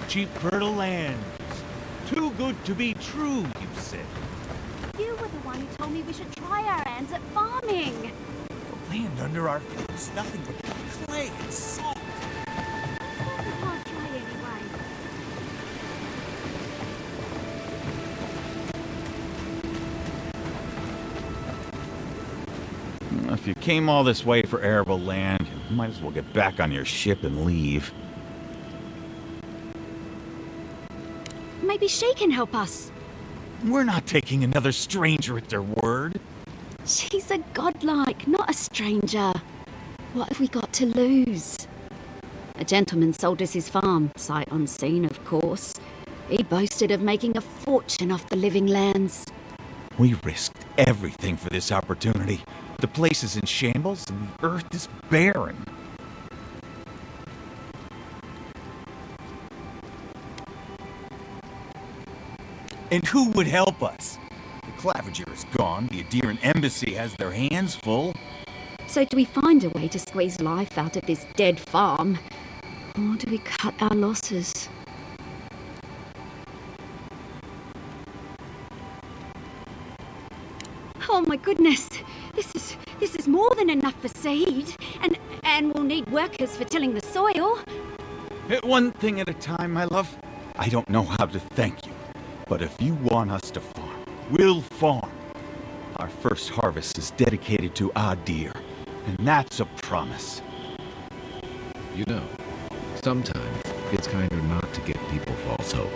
cheap fertile lands. Too good to be true, you said. You were the one who told me we should try our hands at farming. The land under our feet is nothing but clay and salt. We can't try anyway. If you came all this way for arable land, you might as well get back on your ship and leave. Maybe she can help us. We're not taking another stranger at their word. She's a godlike, not a stranger. What have we got to lose? A gentleman sold us his farm, sight unseen, of course. He boasted of making a fortune off the living lands. We risked everything for this opportunity. The place is in shambles and the earth is barren. And who would help us? The Claviger is gone, the Adheran embassy has their hands full. So do we find a way to squeeze life out of this dead farm? Or do we cut our losses? Oh my goodness! This is more than enough for seed. And we'll need workers for tilling the soil. One thing at a time, my love. I don't know how to thank you. But if you want us to farm, we'll farm. Our first harvest is dedicated to Adir, and that's a promise. You know, sometimes it's kinder not to give people false hope.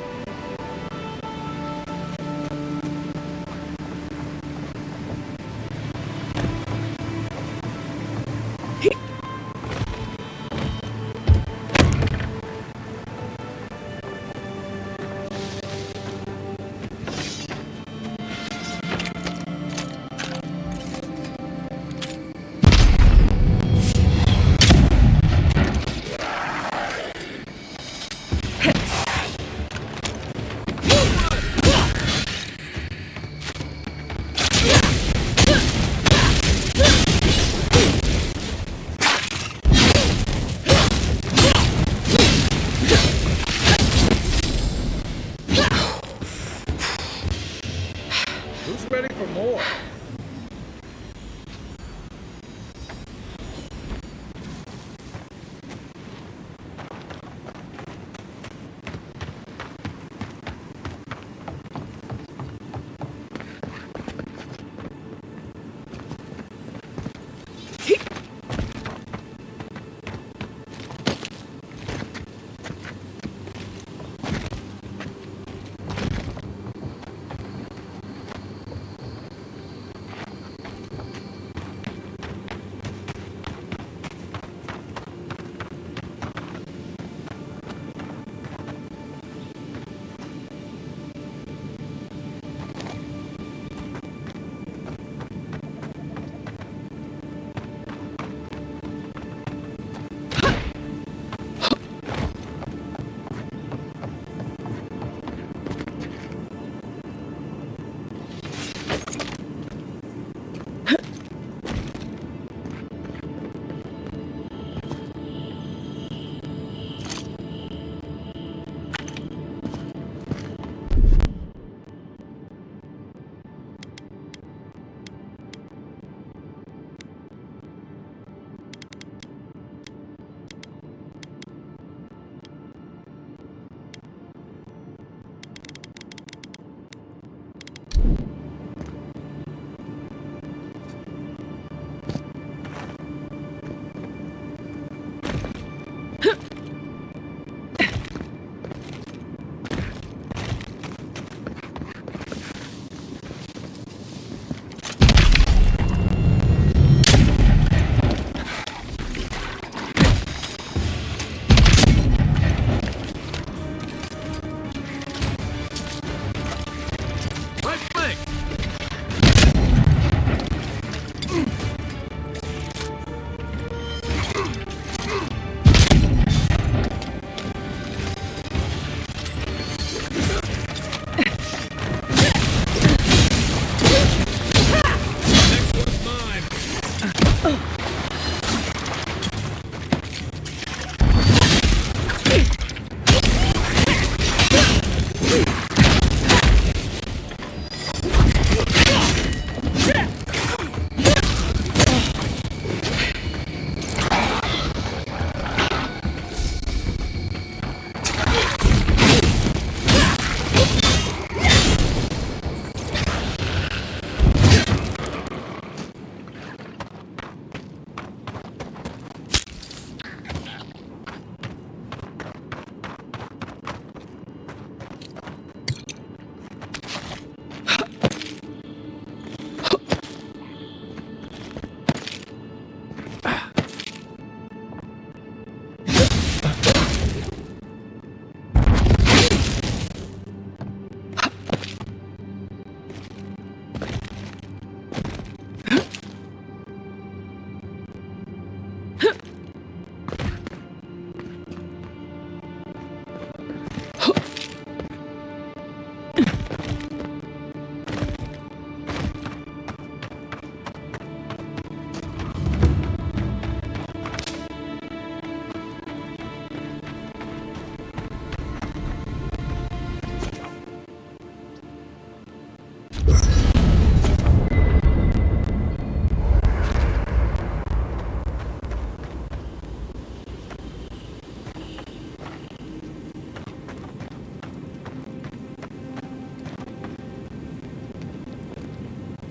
Who's ready for more?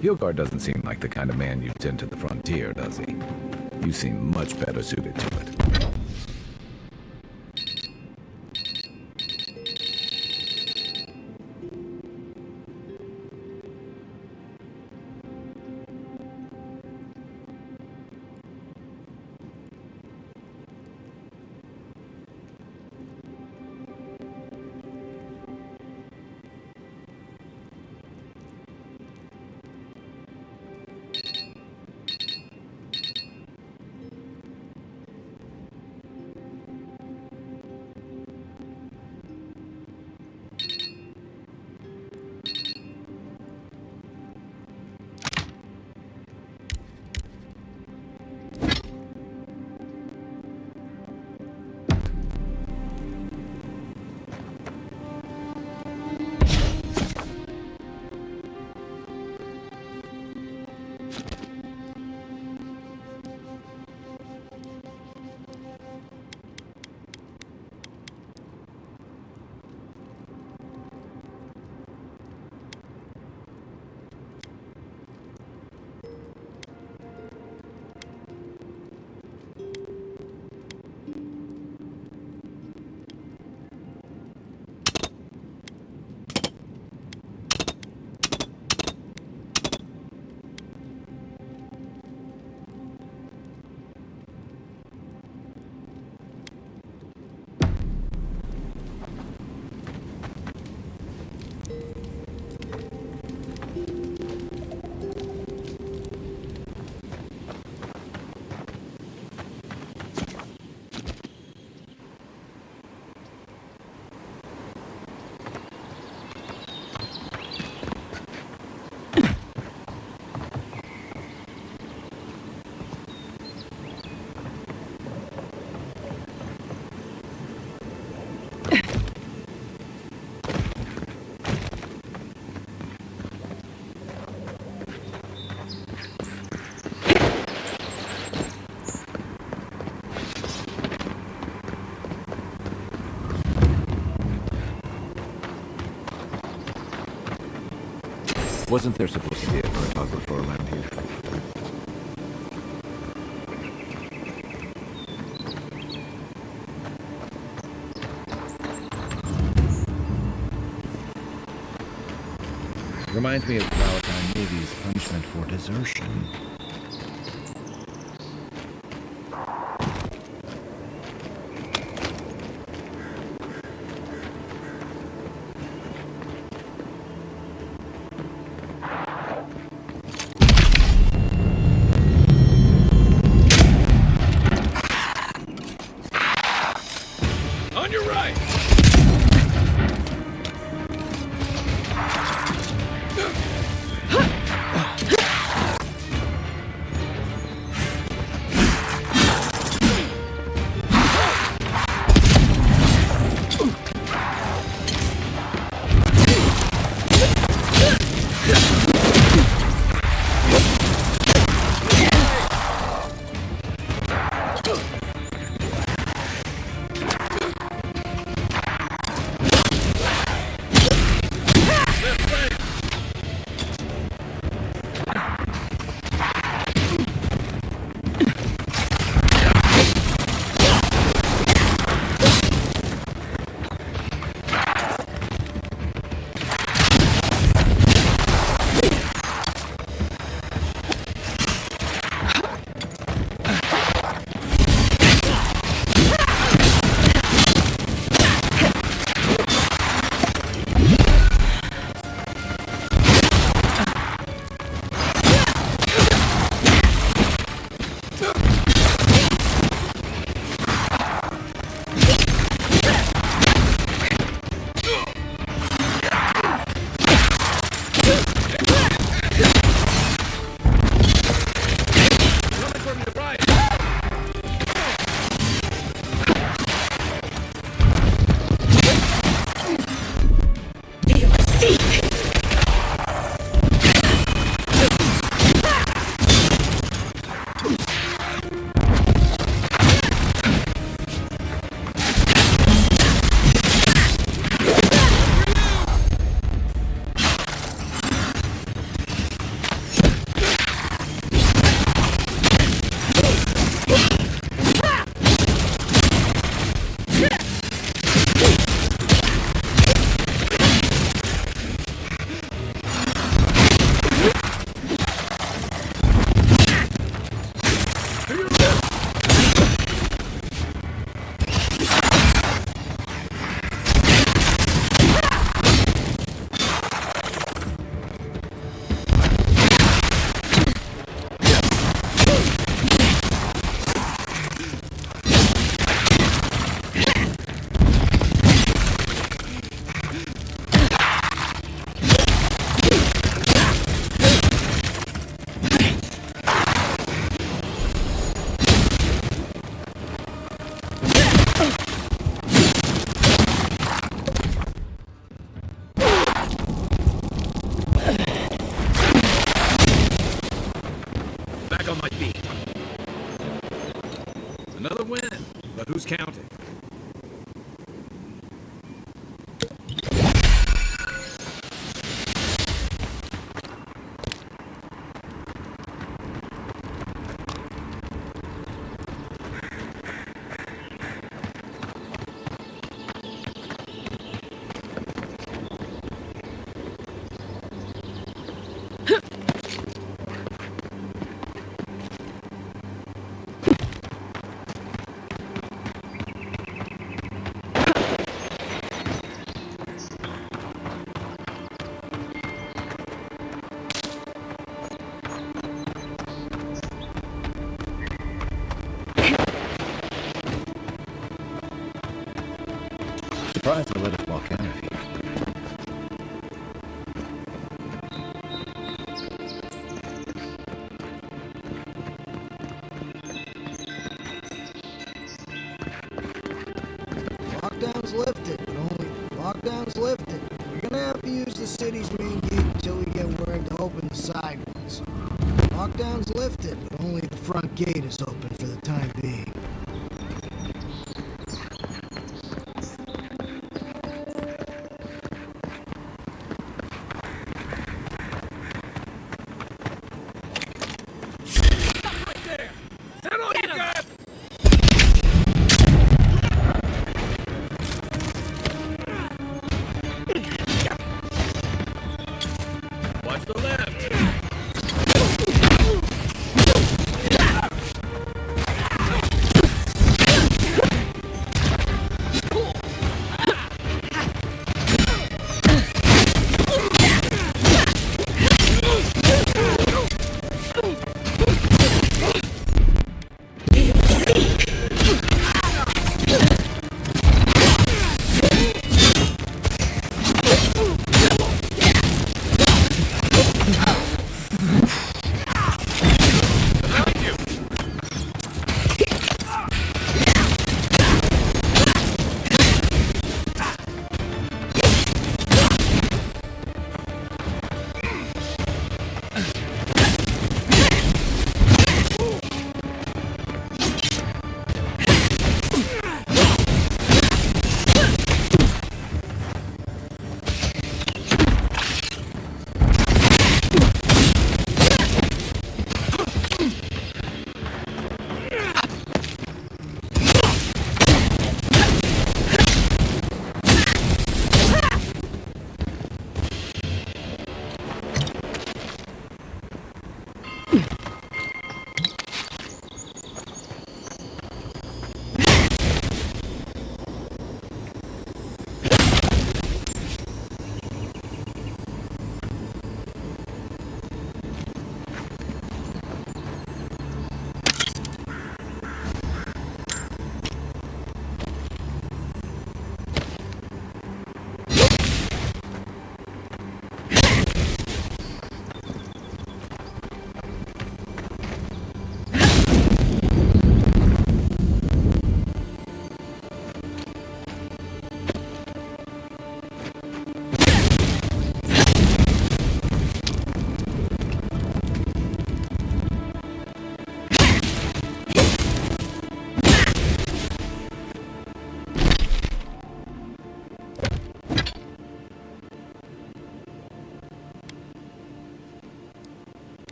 Igor doesn't seem like the kind of man you'd send to the frontier, does he? You seem much better suited to it. Wasn't there supposed to be a photographer around here? Reminds me of the Valentine Navy's punishment for desertion. On your right! counting. Surprised they let us walk out of here. Lockdown's lifted, but only lockdown's lifted. We're gonna have to use the city's main gate until we get word to open the side ones. Lockdown's lifted, but only the front gate is open for the time being.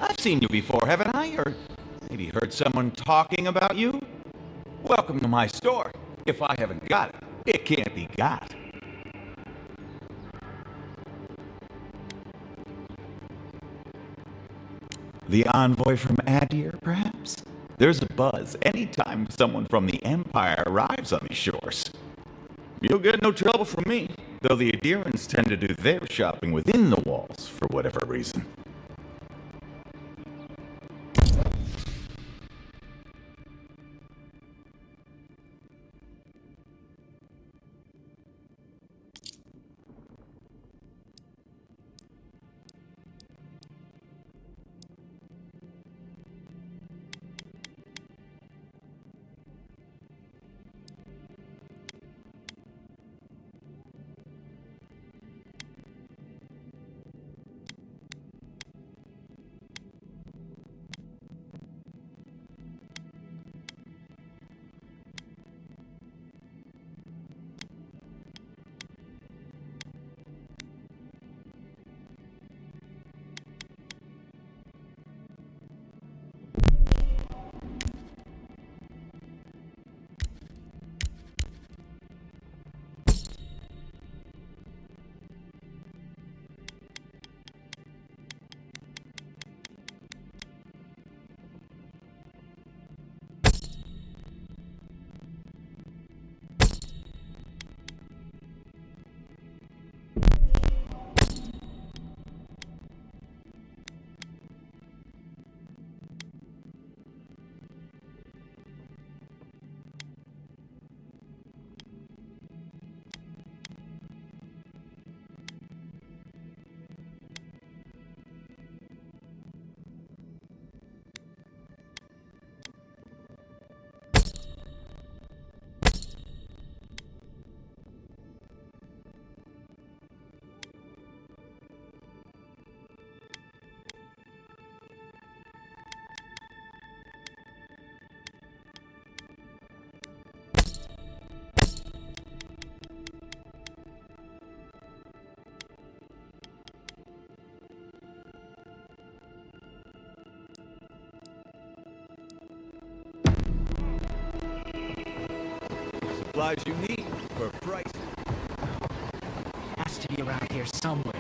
I've seen you before, haven't I? Or maybe heard someone talking about you? Welcome to my store. If I haven't got it, it can't be got. The envoy from Adir, perhaps? There's a buzz anytime someone from the Empire arrives on these shores. You'll get no trouble from me, though the Adirans tend to do their shopping within the walls for whatever reason. Supplies you need for price. Has to be around here somewhere.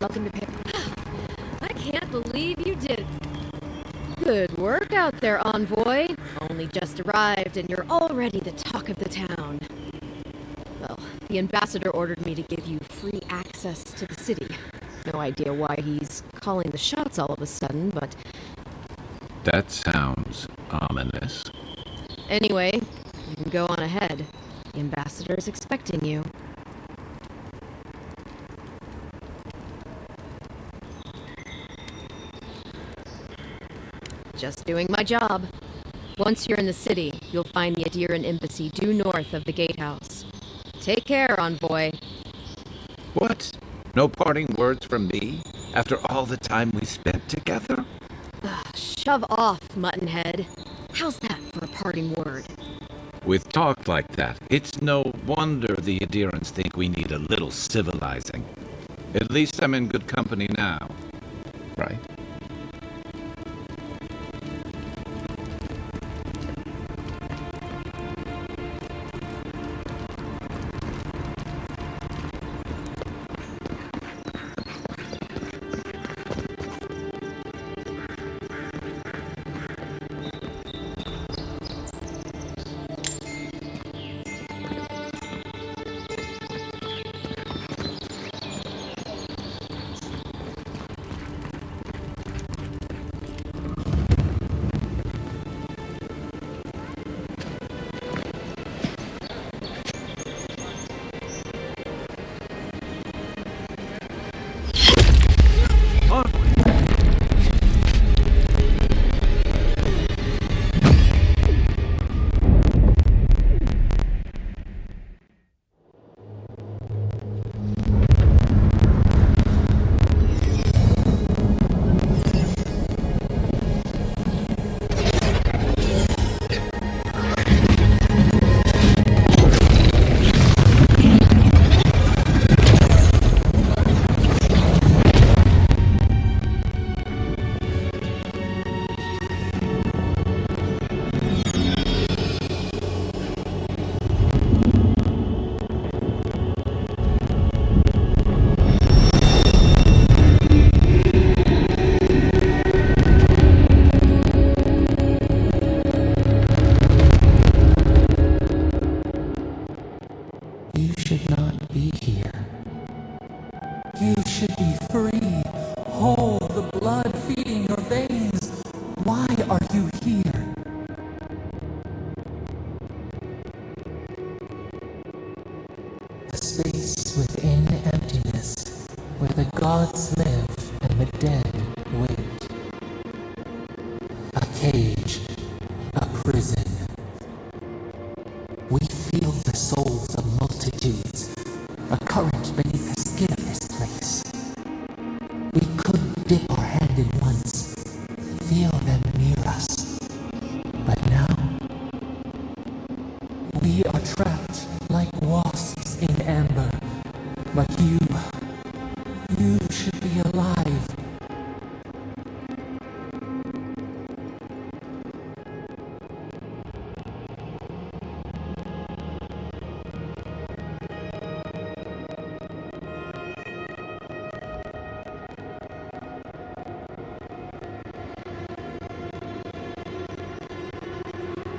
Welcome to pick. I can't believe you did it. Good work out there, envoy. Only just arrived and you're already the talk of the town. Well, the ambassador ordered me to give you free access to the city. No idea why he's calling the shots all of a sudden, but... That sounds ominous. Anyway, you can go on ahead. The ambassador's expecting you. Just doing my job. Once you're in the city, you'll find the Adiran embassy due north of the gatehouse. Take care, envoy. What? No parting words from me? After all the time we spent together? Shove off, Muttonhead. How's that for a parting word? With talk like that, it's no wonder the Adirans think we need a little civilizing. At least I'm in good company now, right?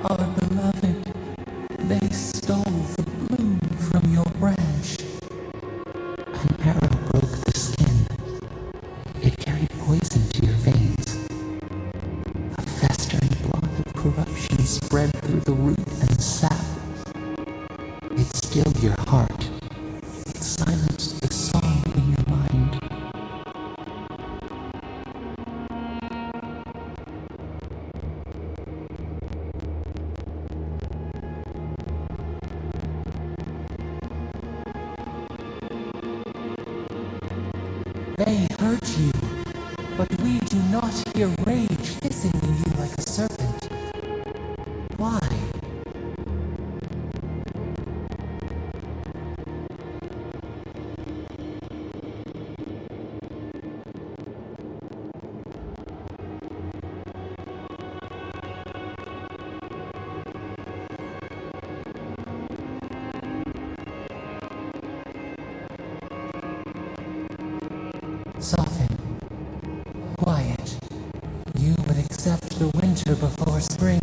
Our beloved, they stole the bloom from your branch. An arrow broke the skin. It carried poison to your veins. A festering blot of corruption spread through the root and sap. It stilled your heart. It silenced the song in your mind. They hurt you, but we do not hear rage hissing in you like a serpent. Why? Soften. Quiet. You would accept the winter before spring,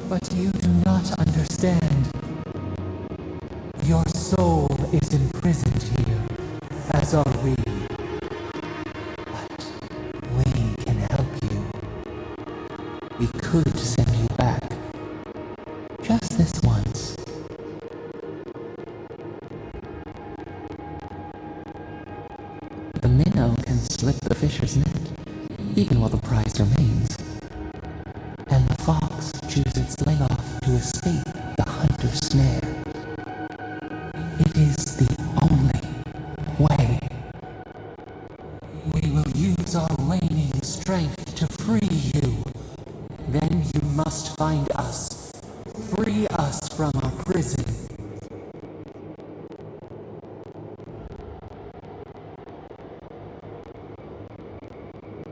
but you do not understand. Your soul is imprisoned here, as are we. But we can help you. We could send you back. Just this once. The minnow can slip the fisher's net, even while the prize remains. And the fox chews its leg off to escape the hunter's snare. It is the only way. We will use our waning strength to free you. Then you must find us. Free us from our prison.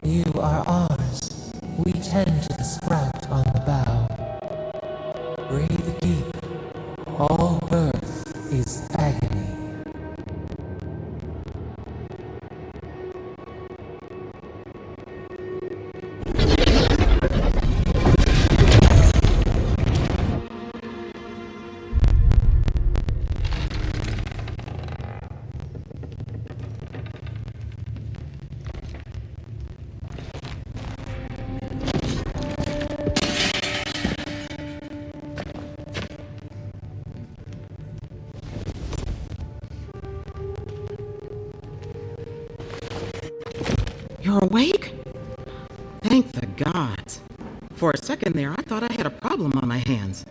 You are ours. We tend to the sprout on the bough. Breathe deep. All birth is agony. You're awake? Thank the gods. For a second there, I thought I had a problem on my hands.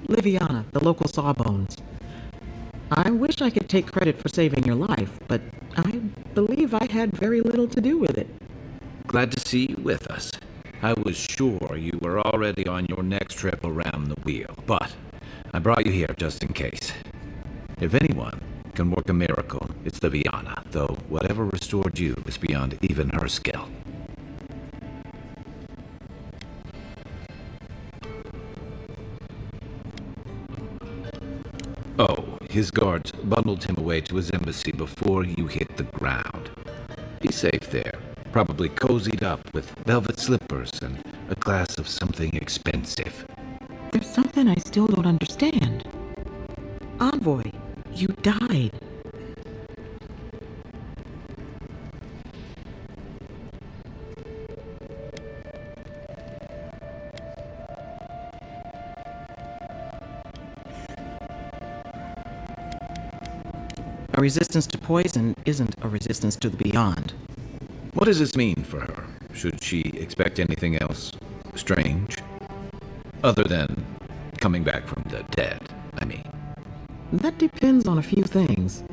Liviana, the local Sawbones. I wish I could take credit for saving your life, but I believe I had very little to do with it. Glad to see you with us. I was sure you were already on your next trip around the wheel, but I brought you here just in case. If anyone can work a miracle, it's Liviana, though whatever restored you is beyond even her skill. Oh, his guards bundled him away to his embassy before you hit the ground. He's safe there, probably cozied up with velvet slippers and a glass of something expensive. There's something I still don't understand. Envoy, you died. A resistance to poison isn't a resistance to the beyond. What does this mean for her? Should she expect anything else strange? Other than coming back from the dead, I mean. That depends on a few things.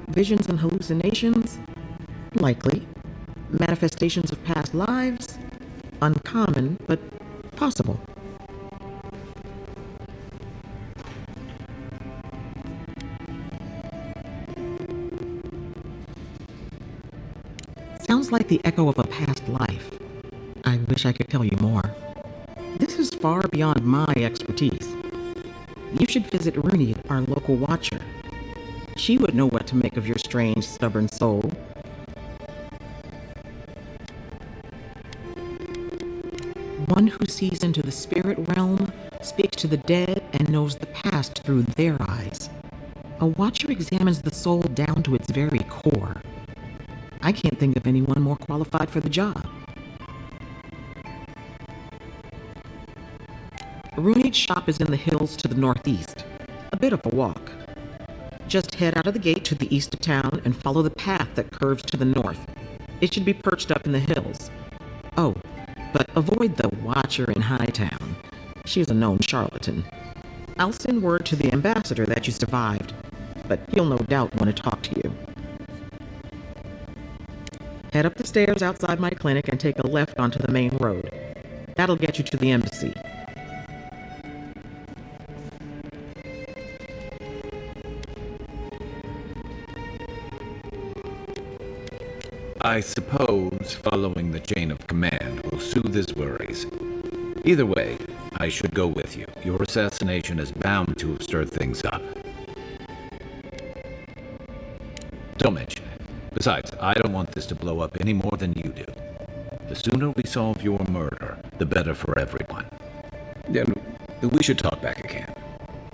Visions and hallucinations? Likely. Manifestations of past lives? Uncommon, but possible. Sounds like the echo of a past life. I wish I could tell you more. This is far beyond my expertise. You should visit Rooney, our local watcher. She would know what to make of your strange, stubborn soul. One who sees into the spirit realm, speaks to the dead, and knows the past through their eyes. A watcher examines the soul down to its very core. I can't think of anyone more qualified for the job. Rooney's shop is in the hills to the northeast. A bit of a walk. Just head out of the gate to the east of town and follow the path that curves to the north. It should be perched up in the hills. Oh, but avoid the watcher in Hightown. She's a known charlatan. I'll send word to the ambassador that you survived, but he'll no doubt want to talk to you. Head up the stairs outside my clinic and take a left onto the main road. That'll get you to the embassy. I suppose following the chain of command will soothe his worries. Either way, I should go with you. Your assassination is bound to have stirred things up. Don't mention it. Besides, I don't want this to blow up any more than you do. The sooner we solve your murder, the better for everyone. Then we should talk back again.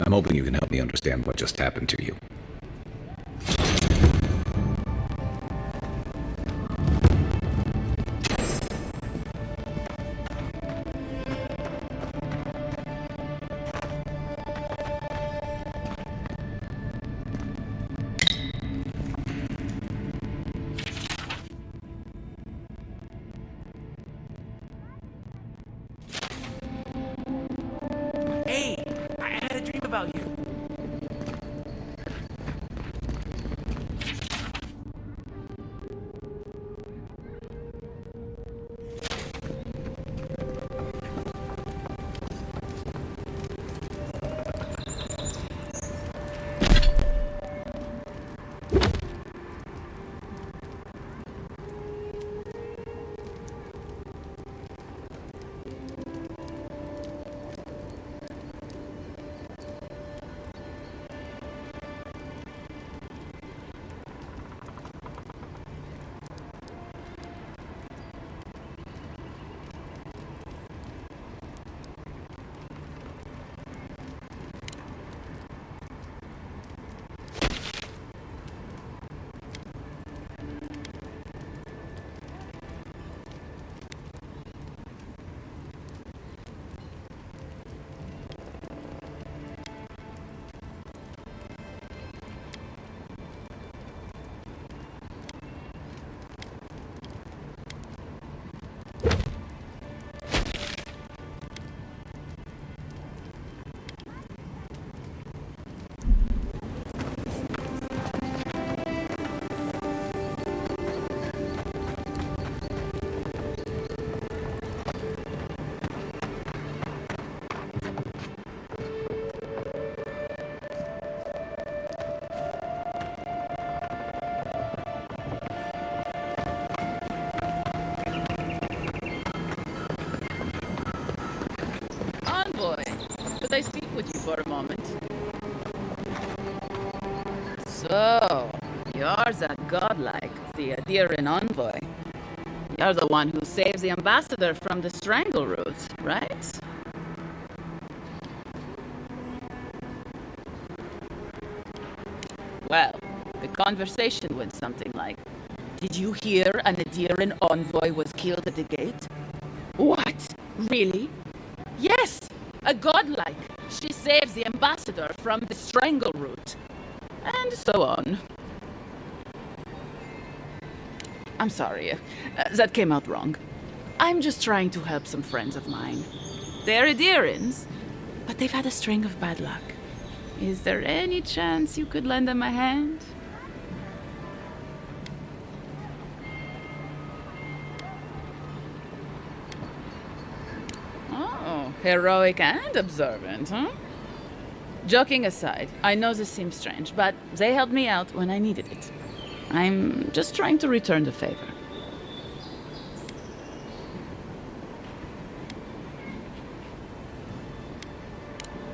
I'm hoping you can help me understand what just happened to you. Hey, I had a dream about you. Could I speak with you for a moment? So, you're that godlike, the Adiran envoy. You're the one who saves the ambassador from the strangle root, right? Well, the conversation went something like, did you hear an Adiran envoy was killed at the gate? What? Really? Yes! A godlike. She saves the ambassador from the strangle root. And so on. I'm sorry. That came out wrong. I'm just trying to help some friends of mine. They're Adirans, but they've had a string of bad luck. Is there any chance you could lend them a hand? Heroic and observant, huh? Joking aside, I know this seems strange, but they helped me out when I needed it. I'm just trying to return the favor.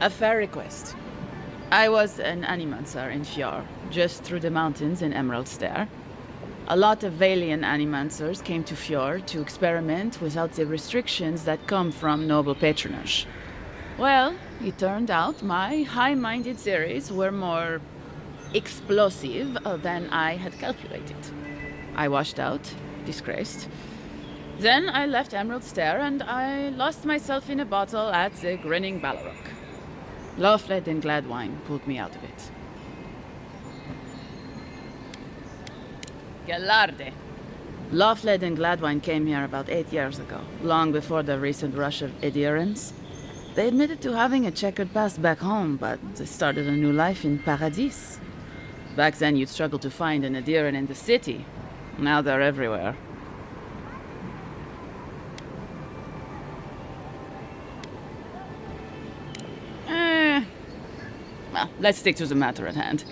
A fair request. I was an animancer in Fjord, just through the mountains in Emerald Stair. A lot of Valian animancers came to Fjord to experiment without the restrictions that come from noble patronage. Well, it turned out my high-minded theories were more explosive than I had calculated. I washed out, disgraced. Then I left Emerald Stair and I lost myself in a bottle at the Grinning Ballarok. Lofled and Gladwine pulled me out of it. Galarde. Lofled and Gladwine came here about 8 years ago, long before the recent rush of adherents. They admitted to having a checkered past back home, but they started a new life in Paradis. Back then you'd struggle to find an adherent in the city. Now they're everywhere. Well, let's stick to the matter at hand.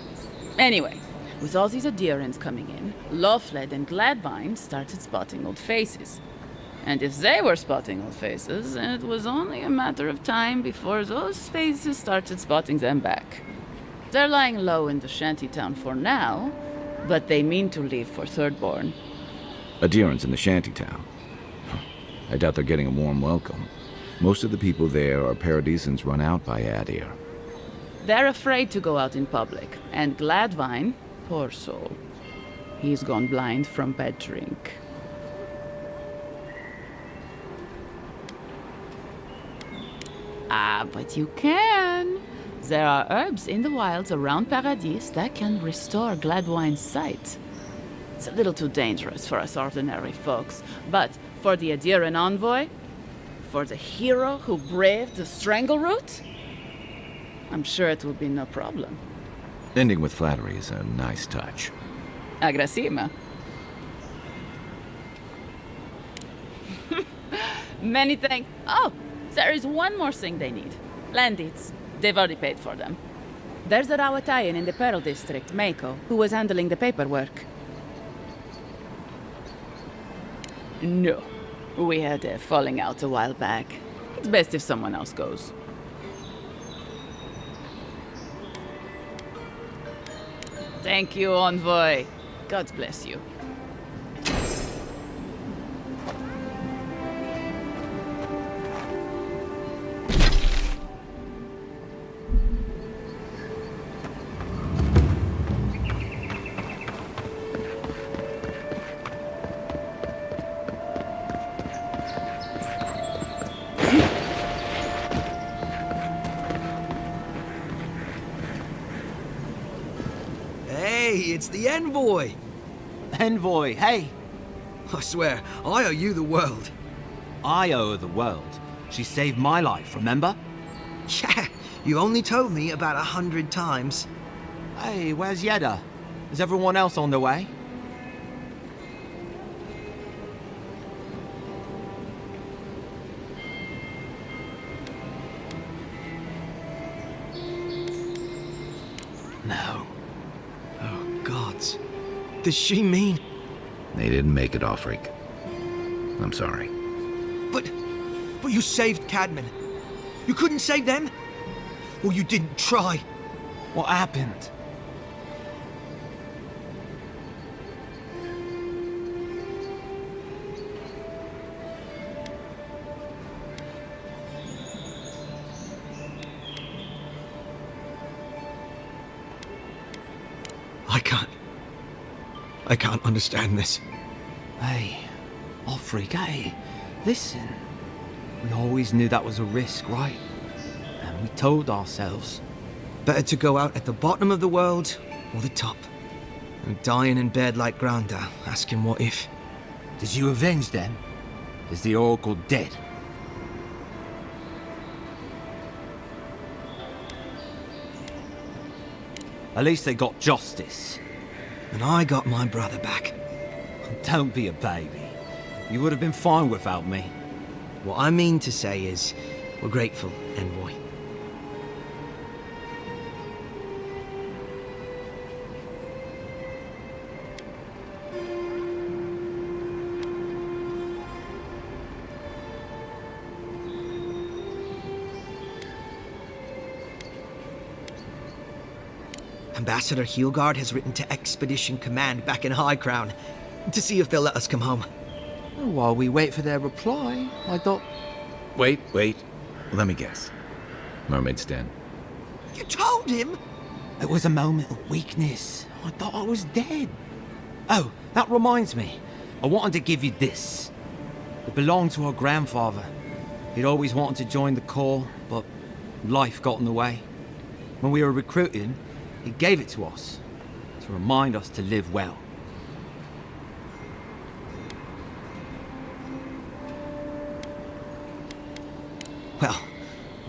Anyway, with all these adherents coming in, Lofled and Gladwine started spotting old faces. And if they were spotting old faces, it was only a matter of time before those faces started spotting them back. They're lying low in the shantytown for now, but they mean to leave for Thirdborn. Adherents in the shantytown. I doubt they're getting a warm welcome. Most of the people there are Paradisans run out by Adir. They're afraid to go out in public, and Gladwine, poor soul, he's gone blind from bad drink. Ah, but you can. There are herbs in the wilds around Paradis that can restore Gladwine's sight. It's a little too dangerous for us ordinary folks, but for the Adiran envoy, for the hero who braved the strangle route, I'm sure it will be no problem. Ending with flattery is a nice touch. Agrasima. Many thanks. Oh, there is one more thing they need. Land deeds. They've already paid for them. There's a Rawatayan in the Pearl District, Mako, who was handling the paperwork. No. We had a falling out a while back. It's best if someone else goes. Thank you, Envoy. God bless you. Hey, it's the Envoy! Envoy, hey! I swear, I owe you the world. I owe her the world. She saved my life, remember? Yeah, you only told me about 100 times. Hey, where's Yeda? Is everyone else on their way? No. Oh, gods. Does she mean... They didn't make it, Offreak. I'm sorry. But you saved Cadman. You couldn't save them? Or you didn't try? What happened? I can't understand this. Hey, Offreak, hey, listen. We always knew that was a risk, right? And we told ourselves. Better to go out at the bottom of the world or the top. And dying in bed like Granda, asking what if. Did you avenge them? Is the Oracle dead? At least they got justice. And I got my brother back. Don't be a baby. You would have been fine without me. What I mean to say is, we're grateful, Envoy. Ambassador Heelgard has written to Expedition Command back in High Crown to see if they'll let us come home. Well, while we wait for their reply, I thought... Wait. Let me guess. Mermaid's Den. You told him? It was a moment of weakness. I thought I was dead. Oh, that reminds me. I wanted to give you this. It belonged to our grandfather. He'd always wanted to join the Corps, but life got in the way. When we were recruiting, he gave it to us to remind us to live well. Well,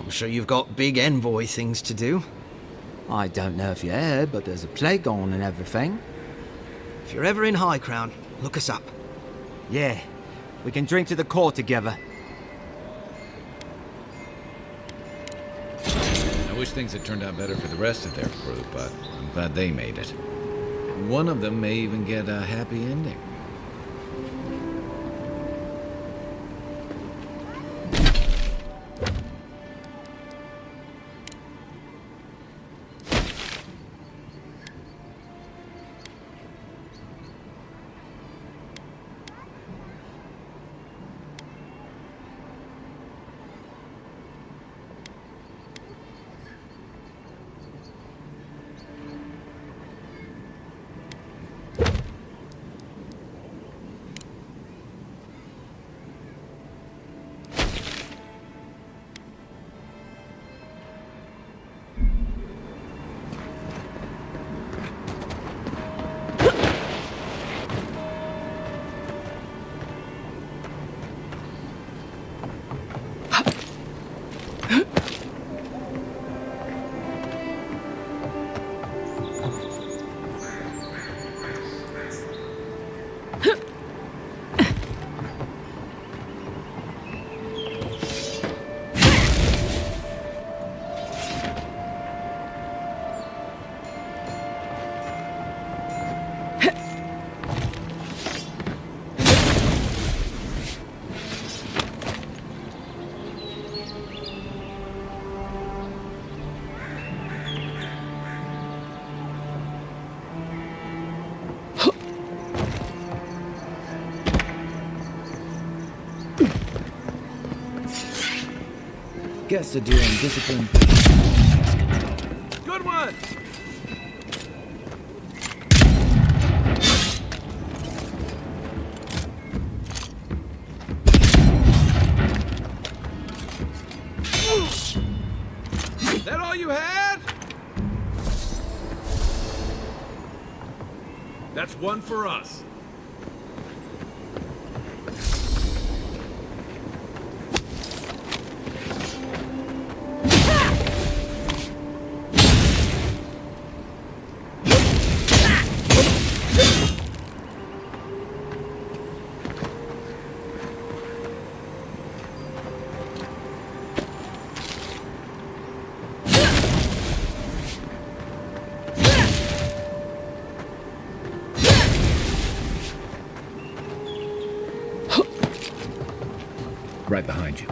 I'm sure you've got big Envoy things to do. I don't know if you heard, but there's a plague on and everything. If you're ever in High Crown, look us up. Yeah, we can drink to the Corps together. I wish things had turned out better for the rest of their crew, but I'm glad they made it. One of them may even get a happy ending. Guess they're doing discipline. Good one! That all you had? That's one for us. Right behind you.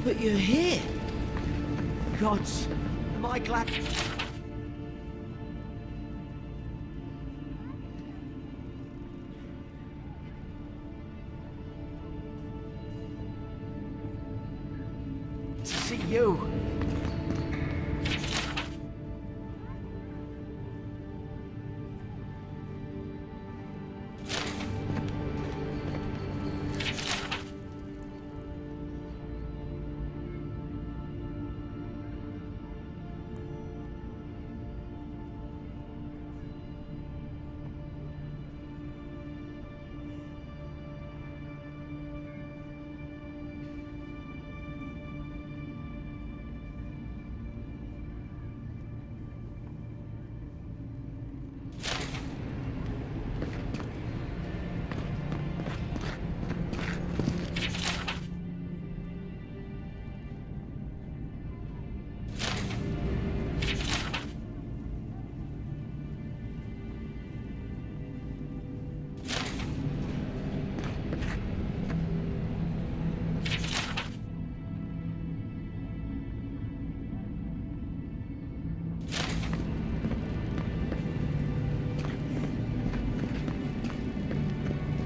But you're here. Gods, am am I glad... to see you.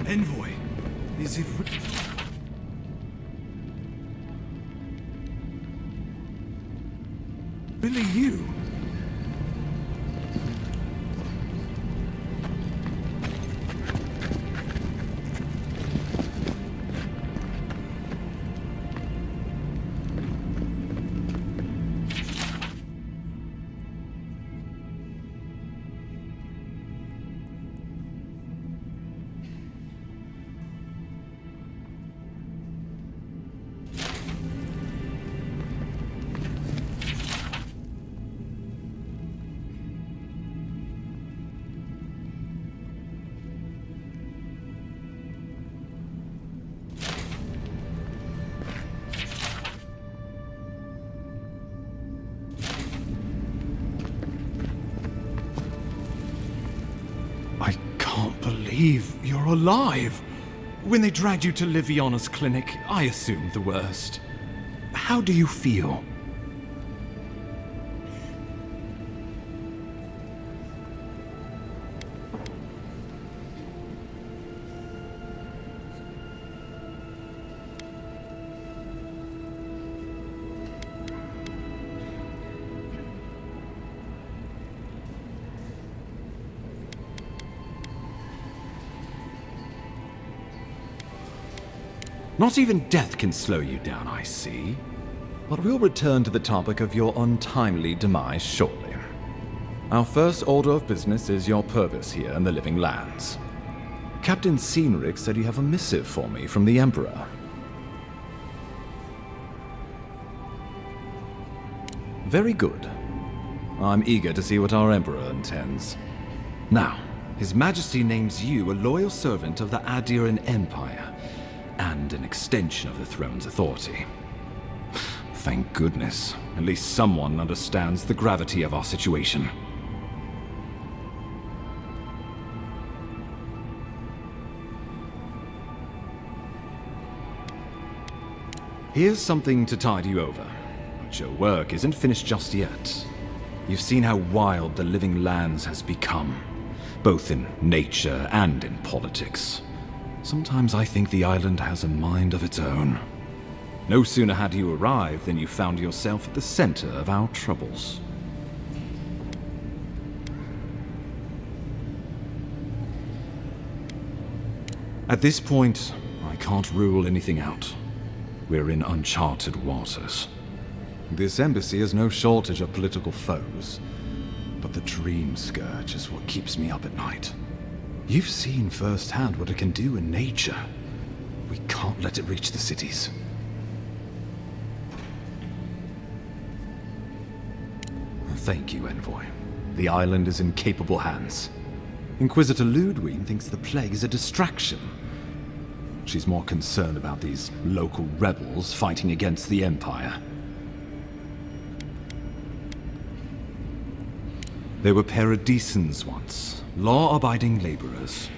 Envoy, is it really you? I can't believe you're alive. When they dragged you to Liviana's clinic, I assumed the worst. How do you feel? Not even death can slow you down, I see. But we'll return to the topic of your untimely demise shortly. Our first order of business is your purpose here in the Living Lands. Captain Cynric said you have a missive for me from the Emperor. Very good. I'm eager to see what our Emperor intends. Now, His Majesty names you a loyal servant of the Adiran Empire, and an extension of the throne's authority. Thank goodness, at least someone understands the gravity of our situation. Here's something to tide you over, but your work isn't finished just yet. You've seen how wild the Living Lands has become, both in nature and in politics. Sometimes I think the island has a mind of its own. No sooner had you arrived than you found yourself at the center of our troubles. At this point, I can't rule anything out. We're in uncharted waters. This embassy has no shortage of political foes, but the Dream Scourge is what keeps me up at night. You've seen firsthand what it can do in nature. We can't let it reach the cities. Thank you, Envoy. The island is in capable hands. Inquisitor Ludwig thinks the plague is a distraction. She's more concerned about these local rebels fighting against the Empire. They were paradisans once, law-abiding laborers.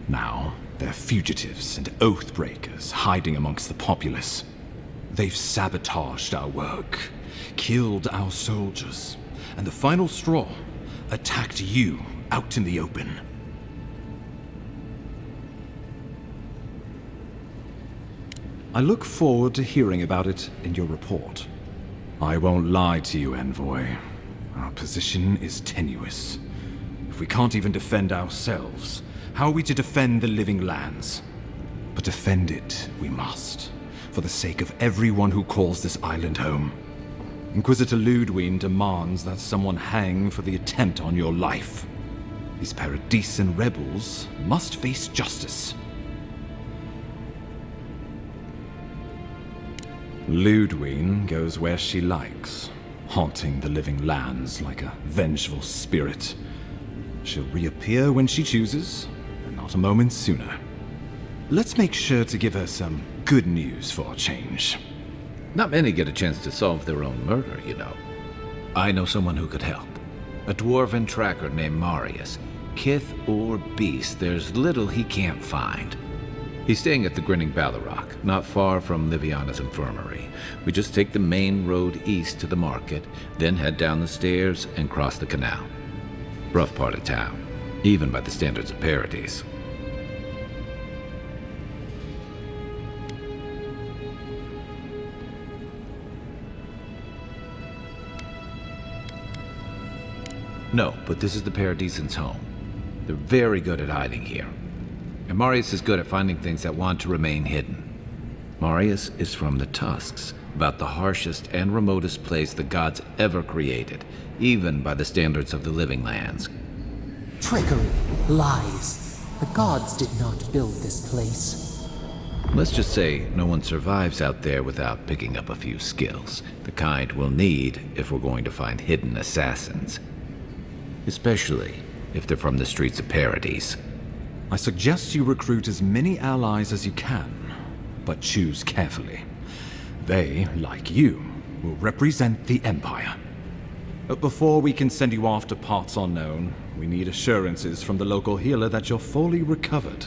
Now, they're fugitives and oath-breakers hiding amongst the populace. They've sabotaged our work, killed our soldiers, and the final straw attacked you out in the open. I look forward to hearing about it in your report. I won't lie to you, Envoy. Our position is tenuous. If we can't even defend ourselves, how are we to defend the living lands? But defend it we must, for the sake of everyone who calls this island home. Inquisitor Ludwig demands that someone hang for the attempt on your life. These Paradisian rebels must face justice. Ludwig goes where she likes, haunting the living lands like a vengeful spirit. She'll reappear when she chooses, and not a moment sooner. Let's make sure to give her some good news for a change. Not many get a chance to solve their own murder, you know. I know someone who could help. A dwarven tracker named Marius. Kith or beast, there's little he can't find. He's staying at the Grinning Ballarrock, not far from Liviana's infirmary. We just take the main road east to the market, then head down the stairs and cross the canal. Rough part of town, even by the standards of Paradise. No, but this is the Paradisians' home. They're very good at hiding here. And Marius is good at finding things that want to remain hidden. Marius is from the Tusks, about the harshest and remotest place the gods ever created, even by the standards of the living lands. Trickery, lies. The gods did not build this place. Let's just say no one survives out there without picking up a few skills, the kind we'll need if we're going to find hidden assassins. Especially if they're from the streets of Paradise. I suggest you recruit as many allies as you can, but choose carefully. They, like you, will represent the Empire. But before we can send you off to parts unknown, we need assurances from the local healer that you're fully recovered.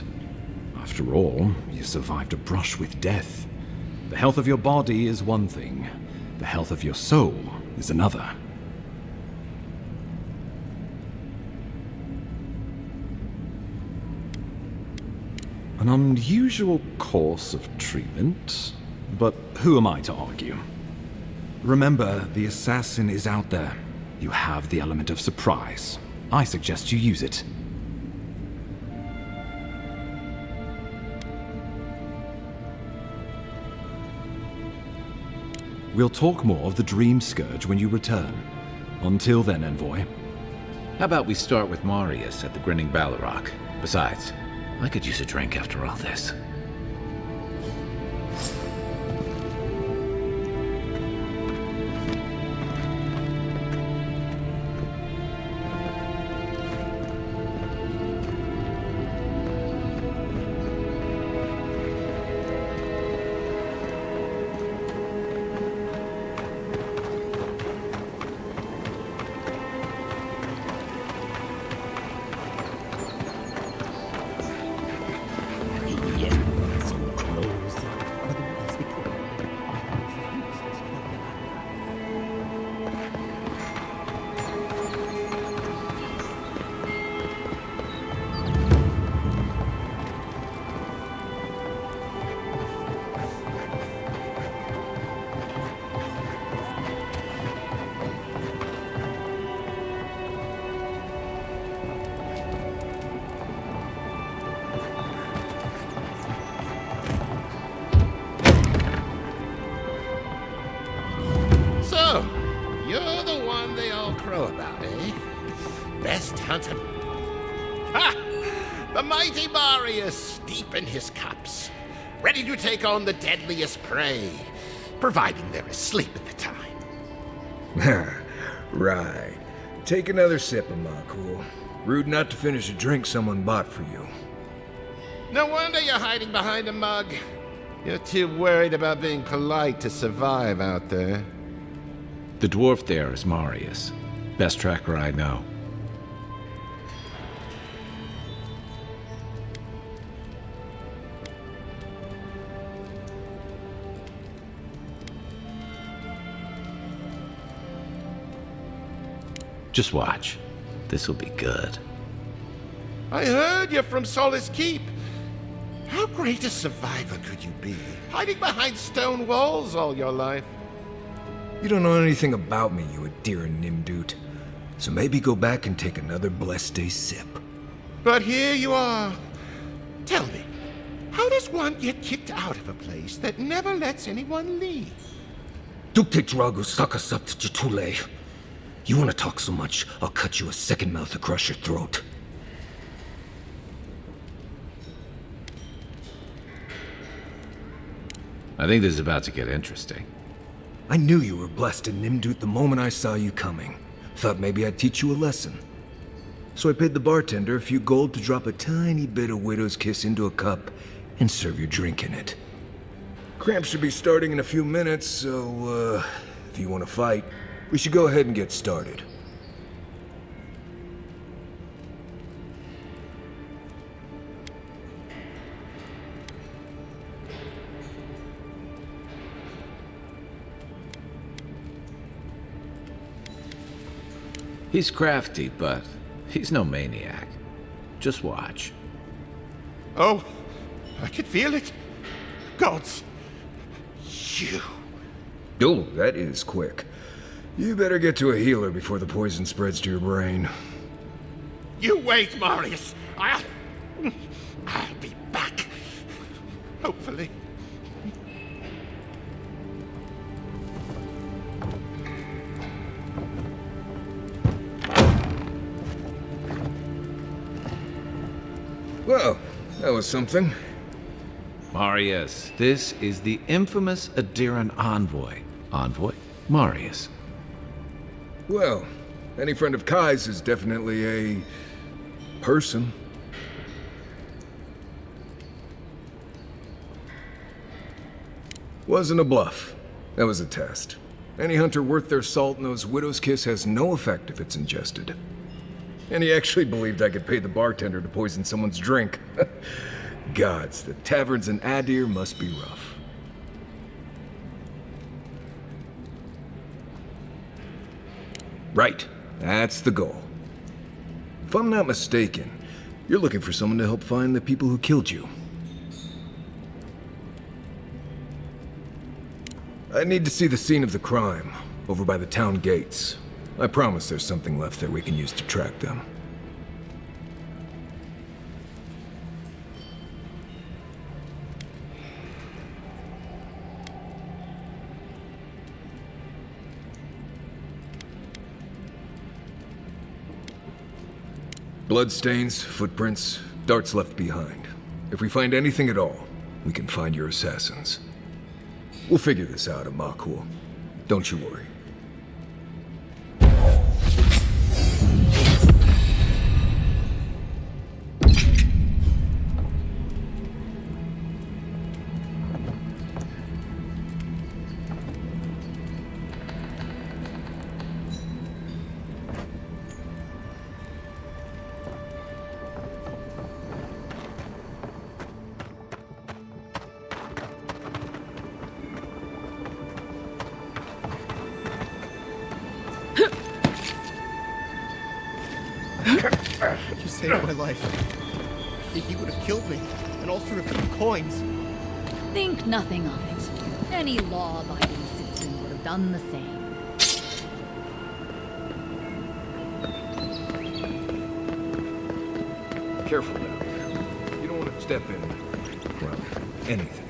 After all, you survived a brush with death. The health of your body is one thing, the health of your soul is another. An unusual course of treatment, but who am I to argue? Remember, the assassin is out there. You have the element of surprise. I suggest you use it. We'll talk more of the Dream Scourge when you return. Until then, Envoy. How about we start with Marius at the Grinning Ballarrock? Besides, I could use a drink after all this. Best hunter. Ha! The mighty Marius, deep in his cups, ready to take on the deadliest prey, providing they're asleep at the time. Right. Take another sip of my cool. Rude not to finish a drink someone bought for you. No wonder you're hiding behind a mug. You're too worried about being polite to survive out there. The dwarf there is Marius. Best tracker I know. Just watch. This will be good. I heard you're from Solace Keep. How great a survivor could you be, hiding behind stone walls all your life? You don't know anything about me, you Adira Nimdut. So maybe go back and take another blessed day sip. But here you are. Tell me, how does one get kicked out of a place that never lets anyone leave? Dukte Drago Sakasapt Jitule. You want to talk so much, I'll cut you a second mouth across your throat. I think this is about to get interesting. I knew you were blessed in Nimdut the moment I saw you coming. Thought maybe I'd teach you a lesson. So I paid the bartender a few gold to drop a tiny bit of Widow's Kiss into a cup and serve your drink in it. Cramps should be starting in a few minutes, so, if you want to fight, we should go ahead and get started. He's crafty, but he's no maniac. Just watch. Oh, I can feel it. Gods. You. Oh, that is quick. You better get to a healer before the poison spreads to your brain. You wait, Marius. I'll be back. Hopefully. Well, that was something. Marius, this is the infamous Adiran envoy. Envoy? Marius. Well, any friend of Kai's is definitely a person. Wasn't a bluff. That was a test. Any hunter worth their salt knows Widow's Kiss has no effect if it's ingested. And he actually believed I could pay the bartender to poison someone's drink. Gods, the taverns in Adir must be rough. Right, that's the goal. If I'm not mistaken, you're looking for someone to help find the people who killed you. I need to see the scene of the crime, over by the town gates. I promise there's something left there we can use to track them. Bloodstains, footprints, darts left behind. If we find anything at all, we can find your assassins. We'll figure this out, Amakul. Don't you worry. You saved my life. He would have killed me, and all for a few coins. Think nothing of it. Any law-abiding citizen would have done the same. Careful down there. You don't want to step in, well, anything.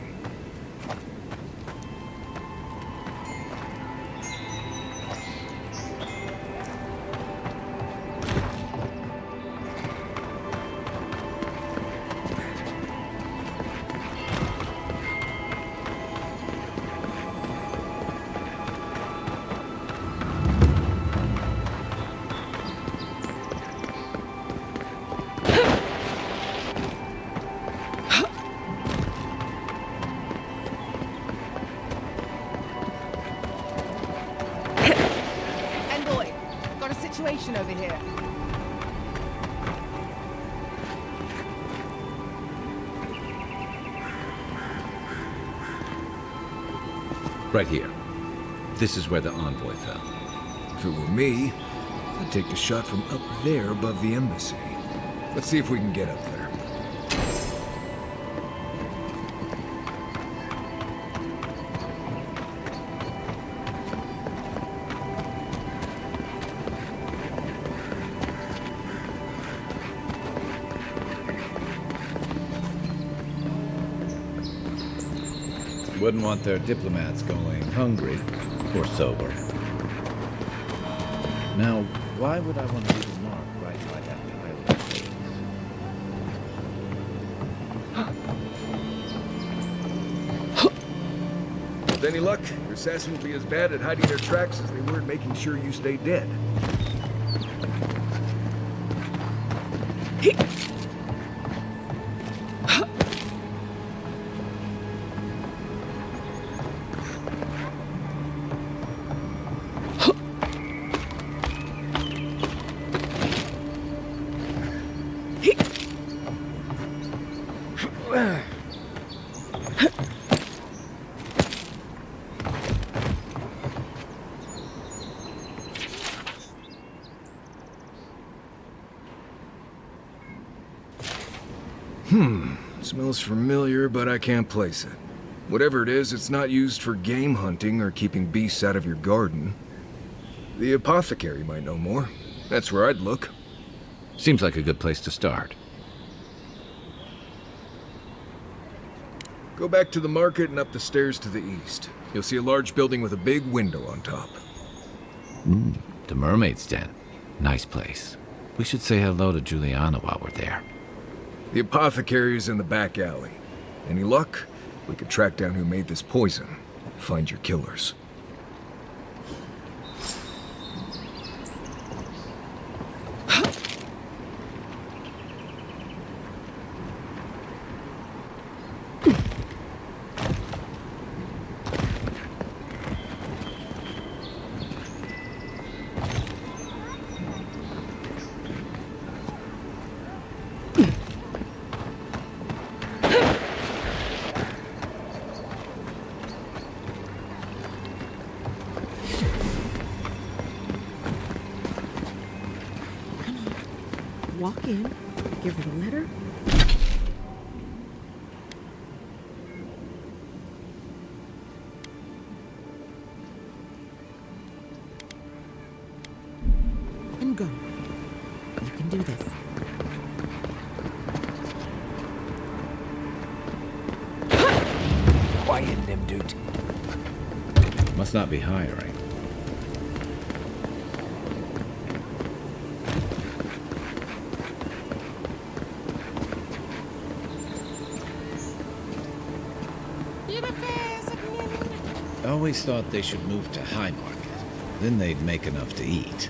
Over here. Right here. This is where the envoy fell. If it were me, I'd take the shot from up there above the embassy. Let's see if we can get up there. Wouldn't want their diplomats going hungry or sober. Now, why would I want to leave a mark right by that pilot face? With any luck, your assassins will be as bad at hiding their tracks as they were at making sure you stay dead. Smells familiar, but I can't place it. Whatever it is, it's not used for game hunting or keeping beasts out of your garden. The apothecary might know more. That's where I'd look. Seems like a good place to start. Go back to the market and up the stairs to the east. You'll see a large building with a big window on top. The Mermaid's Den. Nice place. We should say hello to Juliana while we're there. The apothecary is in the back alley. Any luck? We could track down who made this poison. Find your killers. Walk in, give her the letter. And go. You can do this. Quiet, Nimdude. Must not be hiring. I always thought they should move to High Market. Then they'd make enough to eat.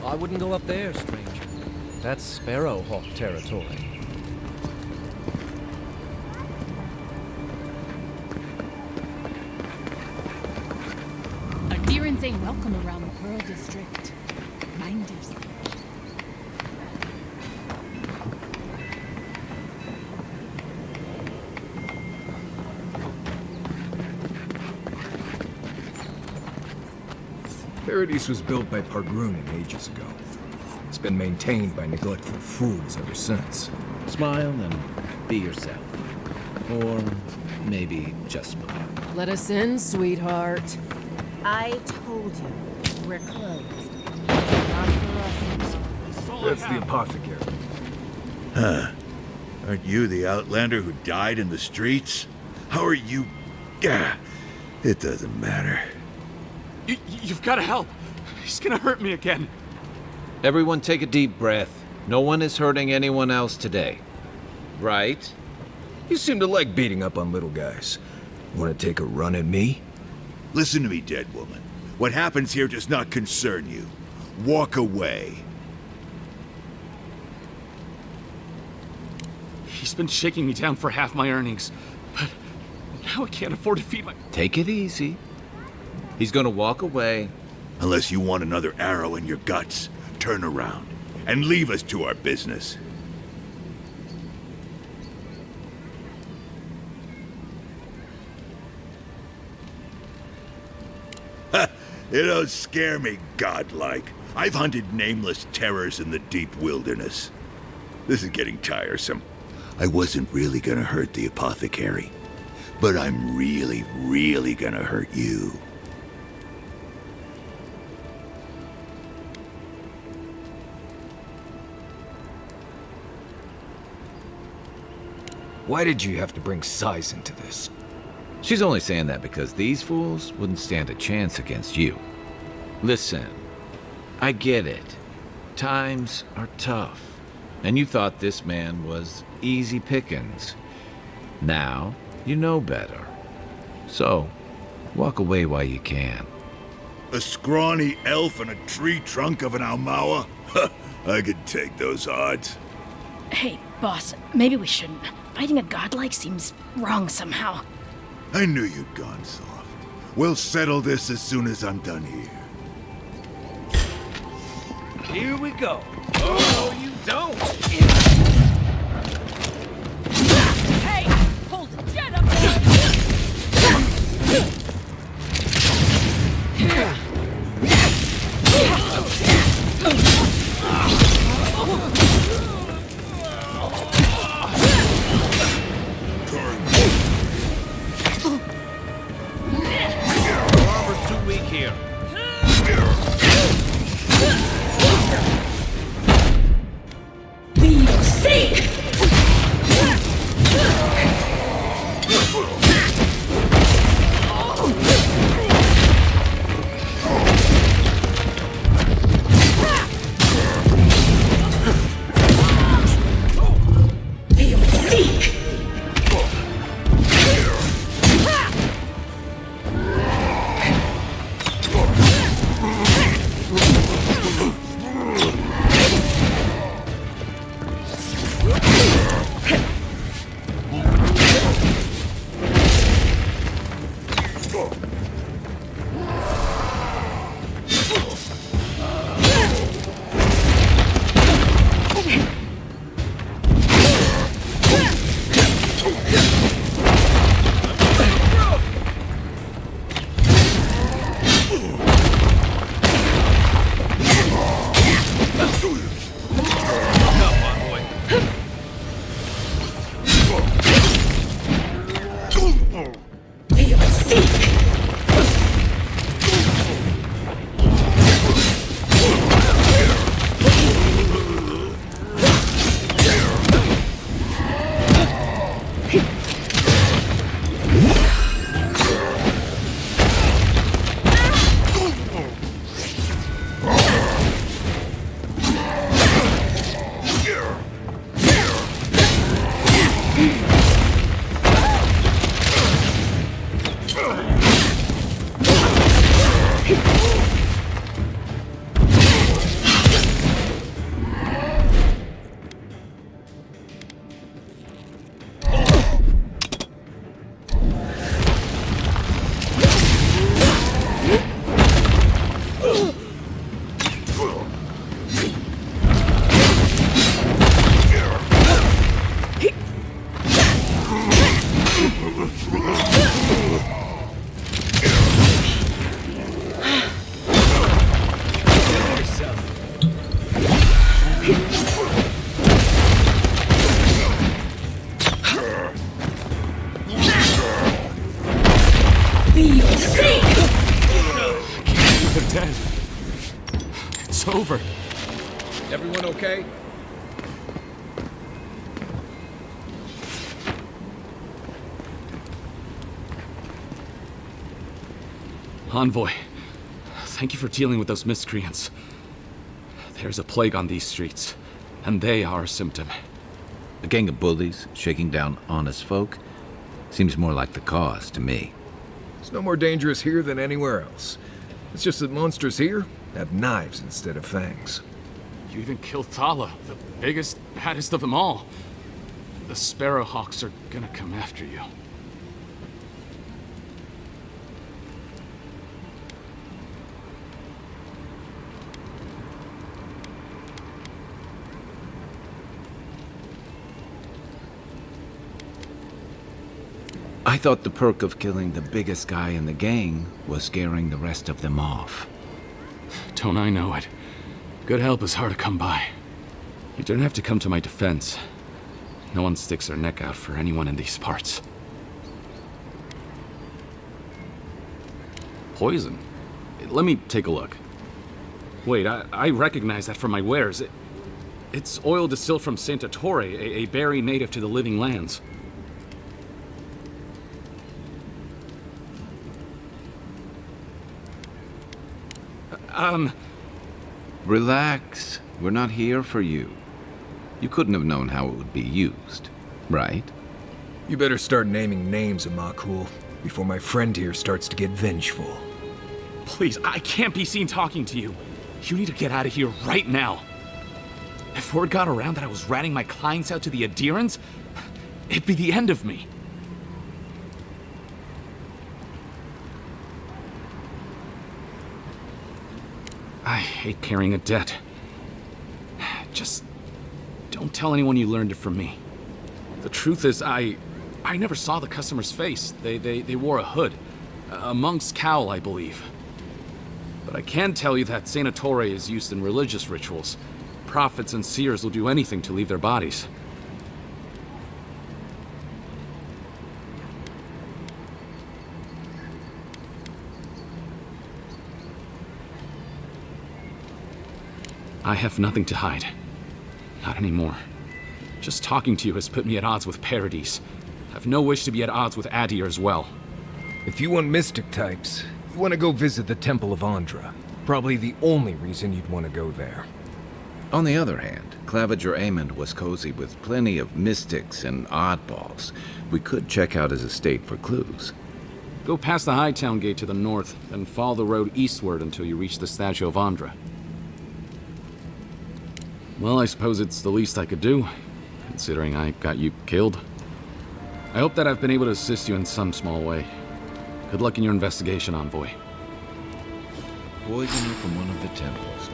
I wouldn't go up there, stranger. That's Sparrowhawk territory. Adherents ain't welcome around the Pearl District. Mind yourself. Paradise was built by Pargrunin ages ago. It's been maintained by neglectful fools ever since. Smile and be yourself. Or maybe just smile. Let us in, sweetheart. I told you, we're closed. Not for us. That's the apothecary. Huh. Aren't you the outlander who died in the streets? How are you... Gah, it doesn't matter. You've got to help. He's gonna hurt me again. Everyone take a deep breath. No one is hurting anyone else today. Right? You seem to like beating up on little guys. Want to take a run at me? Listen to me, dead woman. What happens here does not concern you. Walk away. He's been shaking me down for half my earnings, but now I can't afford to feed my... Take it easy. He's gonna walk away. Unless you want another arrow in your guts, turn around and leave us to our business. You don't scare me, godlike. I've hunted nameless terrors in the deep wilderness. This is getting tiresome. I wasn't really gonna hurt the apothecary, but I'm really, really gonna hurt you. Why did you have to bring size into this? She's only saying that because these fools wouldn't stand a chance against you. Listen, I get it. Times are tough, and you thought this man was easy pickings. Now, you know better. So, walk away while you can. A scrawny elf and a tree trunk of an Almawa? I could take those odds. Hey, boss, maybe we shouldn't. Fighting a godlike seems wrong somehow. I knew you'd gone soft. We'll settle this as soon as I'm done here. Here we go. Oh, you don't! Hey! Hold it! Get up! Armor's too weak here. dead. It's over. Everyone okay? Envoy, thank you for dealing with those miscreants. There's a plague on these streets, and they are a symptom. A gang of bullies shaking down honest folk seems more like the cause to me. It's no more dangerous here than anywhere else. It's just that monsters here have knives instead of fangs. You even killed Thala, the biggest, baddest of them all. The Sparrowhawks are gonna come after you. I thought the perk of killing the biggest guy in the gang was scaring the rest of them off. Don't I know it? Good help is hard to come by. You don't have to come to my defense. No one sticks their neck out for anyone in these parts. Poison? Let me take a look. Wait, I recognize that from my wares. It's oil distilled from Santa Torre, a berry native to the Living Lands. Relax. We're not here for you. You couldn't have known how it would be used, right? You better start naming names, Amakul, before my friend here starts to get vengeful. Please, I can't be seen talking to you. You need to get out of here right now. If word got around that I was ratting my clients out to the adherents, it'd be the end of me. I hate carrying a debt. Just don't tell anyone you learned it from me. The truth is, I never saw the customer's face. They wore a hood. A monk's cowl, I believe. But I can tell you that Santa Torre is used in religious rituals. Prophets and seers will do anything to leave their bodies. I have nothing to hide. Not anymore. Just talking to you has put me at odds with Paradis. I have no wish to be at odds with Adir as well. If you want mystic types, you want to go visit the Temple of Andra. Probably the only reason you'd want to go there. On the other hand, Claviger Amond was cozy with plenty of mystics and oddballs. We could check out his estate for clues. Go past the Hightown Gate to the north, then follow the road eastward until you reach the statue of Andra. Well, I suppose it's the least I could do, considering I got you killed. I hope that I've been able to assist you in some small way. Good luck in your investigation, Envoy. Poisoner from one of the temples.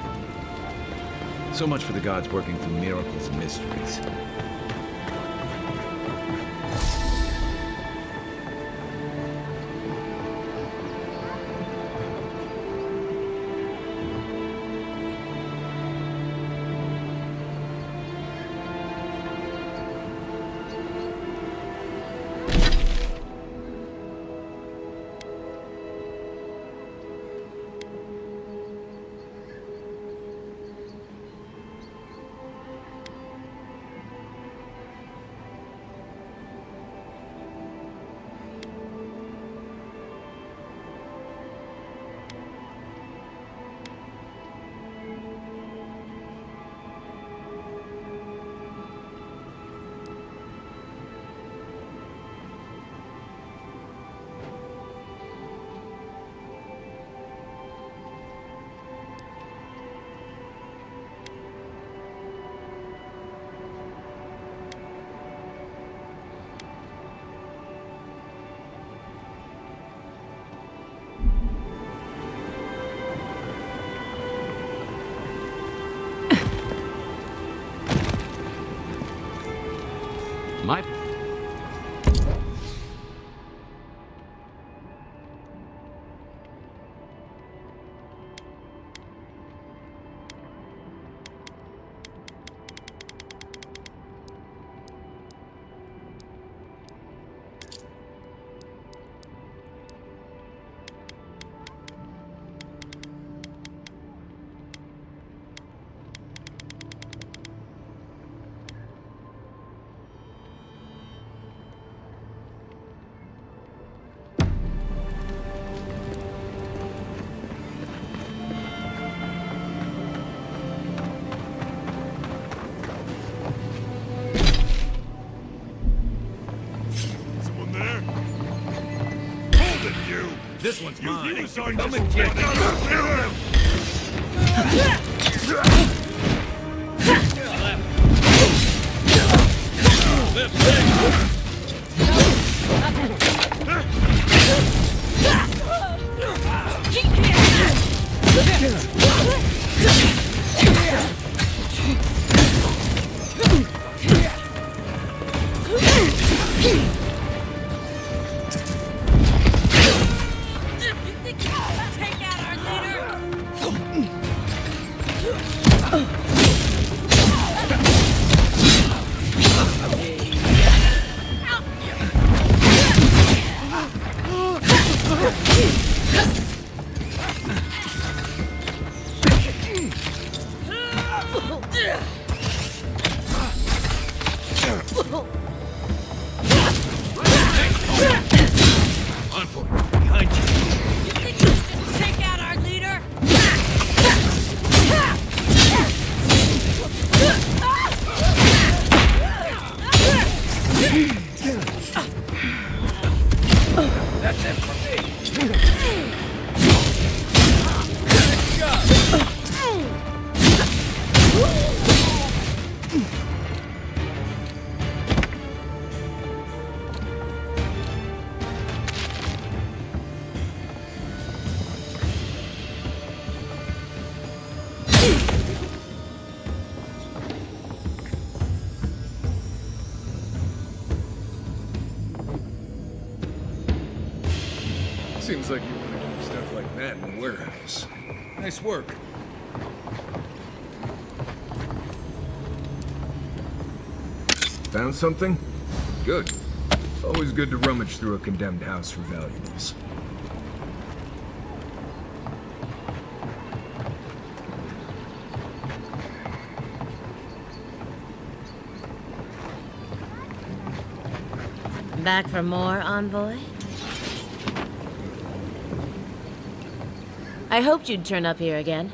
So much for the gods working through miracles and mysteries. My... This one's mine. Come and get Seems like you want to do stuff like that in a warehouse. Nice work. Found something? Good. Always good to rummage through a condemned house for valuables. Back for more, Envoy? I hoped you'd turn up here again.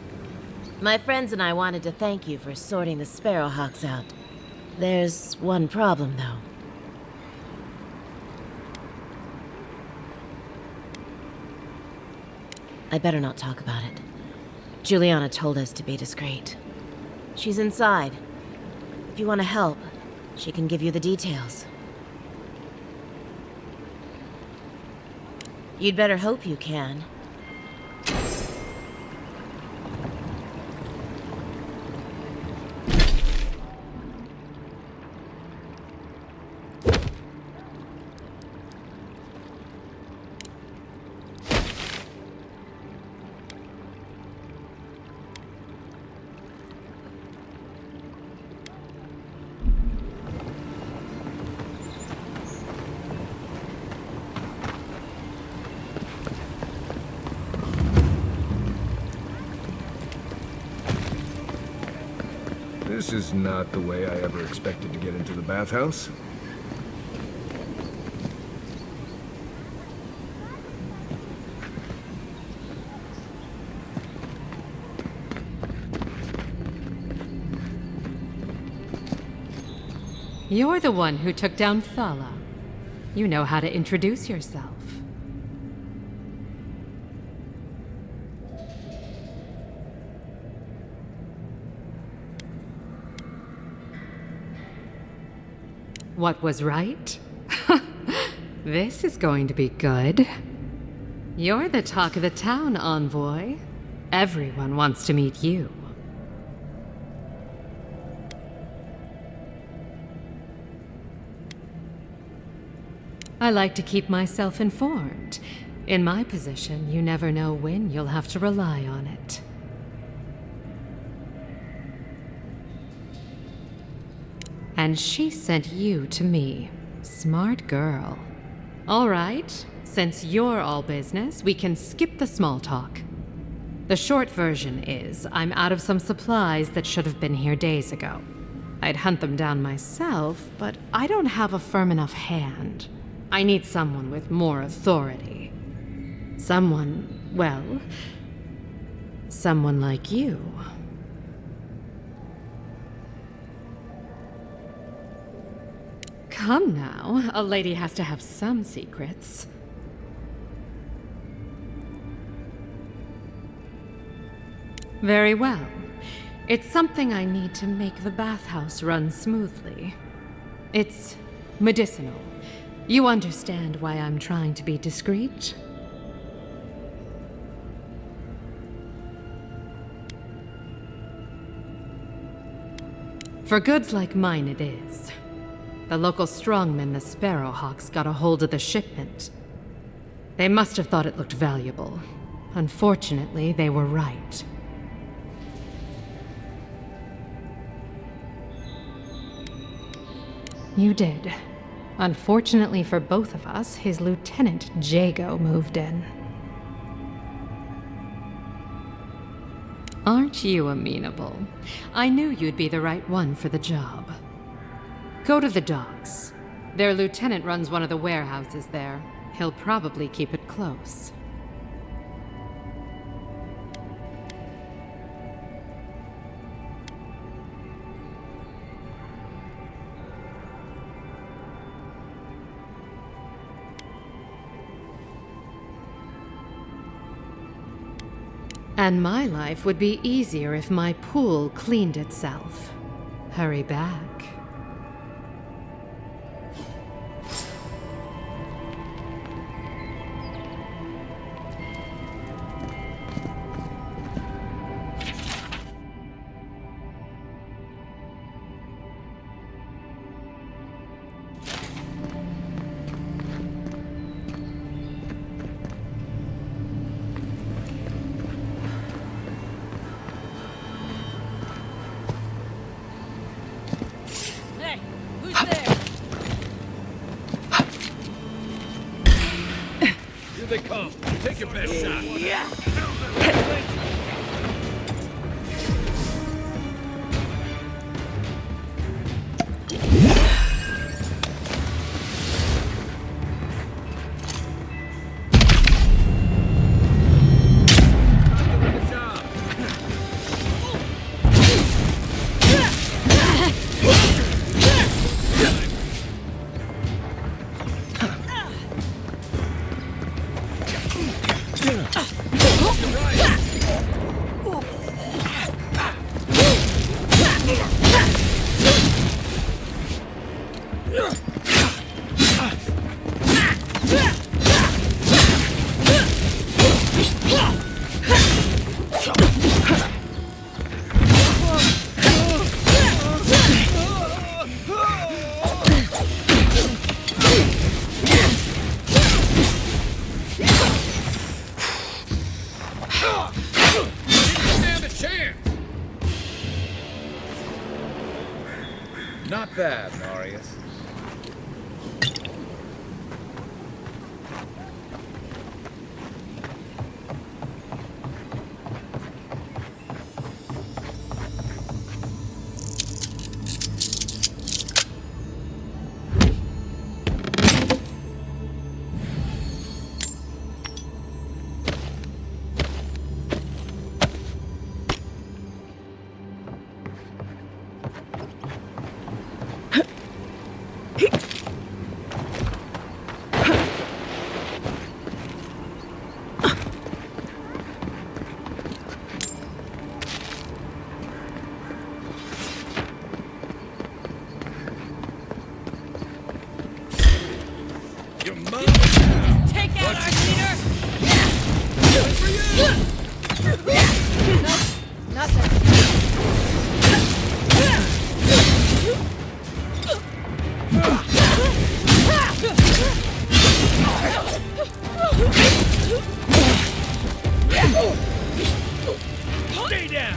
My friends and I wanted to thank you for sorting the Sparrowhawks out. There's one problem, though. I better not talk about it. Juliana told us to be discreet. She's inside. If you want to help, she can give you the details. You'd better hope you can. This is not the way I ever expected to get into the bathhouse. You're the one who took down Thala. You know how to introduce yourself. What was right? This is going to be good. You're the talk of the town, Envoy. Everyone wants to meet you. I like to keep myself informed. In my position, you never know when you'll have to rely on it. And she sent you to me. Smart girl. All right, since you're all business, we can skip the small talk. The short version is, I'm out of some supplies that should have been here days ago. I'd hunt them down myself, but I don't have a firm enough hand. I need someone with more authority. Someone, well, someone like you. Come now, a lady has to have some secrets. Very well. It's something I need to make the bathhouse run smoothly. It's medicinal. You understand why I'm trying to be discreet? For goods like mine it is. The local strongmen, the Sparrowhawks, got a hold of the shipment. They must have thought it looked valuable. Unfortunately, they were right. You did. Unfortunately for both of us, his lieutenant, Jago, moved in. Aren't you amenable? I knew you'd be the right one for the job. Go to the docks. Their lieutenant runs one of the warehouses there. He'll probably keep it close. And my life would be easier if my pool cleaned itself. Hurry back. They come. Take your best shot. Yeah. Not bad, Marius. Take out our leader! Nope, not there. Stay down!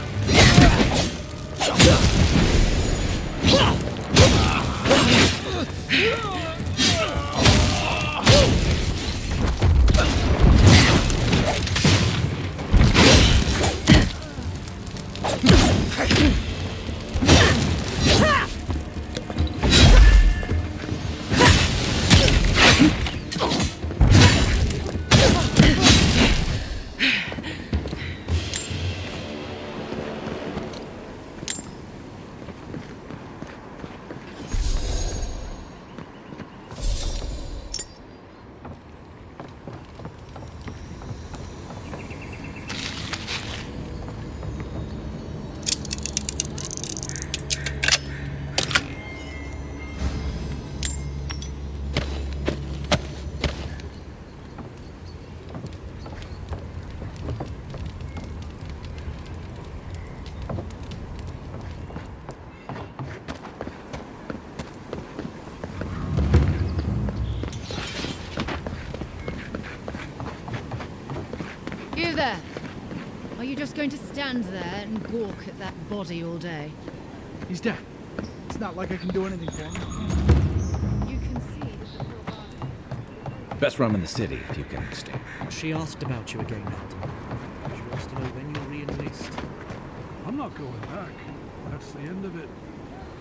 You there! Are you just going to stand there and gawk at that body all day? He's dead. It's not like I can do anything for him. Best room in the city, if you can stay. She asked about you again, Elton. She wants to know when you'll re-enlist. I'm not going back. That's the end of it.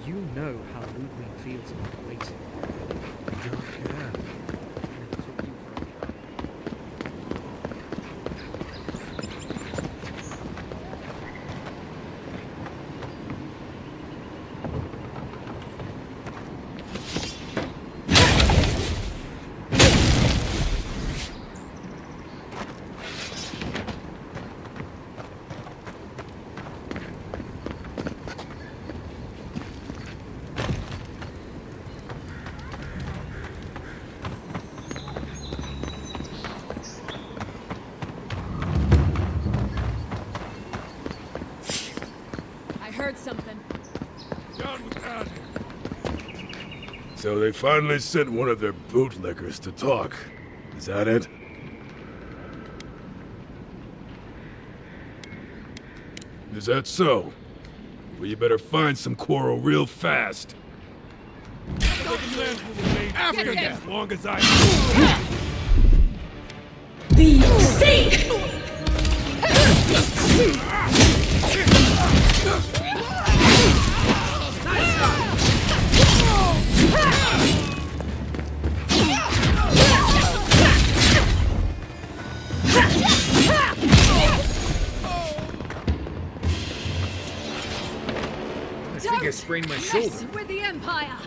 You know how Ludwig feels about waiting. I don't care. Something. Down with that. So they finally sent one of their bootlickers to talk. Is that it? Is that so? Well, you better find some quarrel real fast. After that, as long as I... The sake! I think I sprained my shoulder. With the Empire.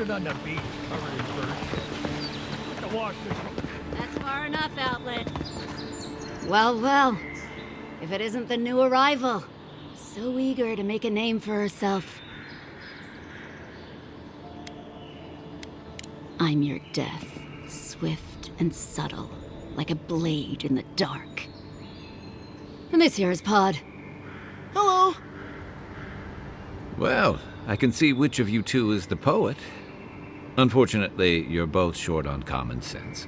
On the beach, covered in birds. To wash this. That's far enough, Outlet. Well, well. If it isn't the new arrival. So eager to make a name for herself. I'm your death. Swift and subtle. Like a blade in the dark. And this here is Pod. Hello. Well, I can see which of you two is the poet. Unfortunately, you're both short on common sense.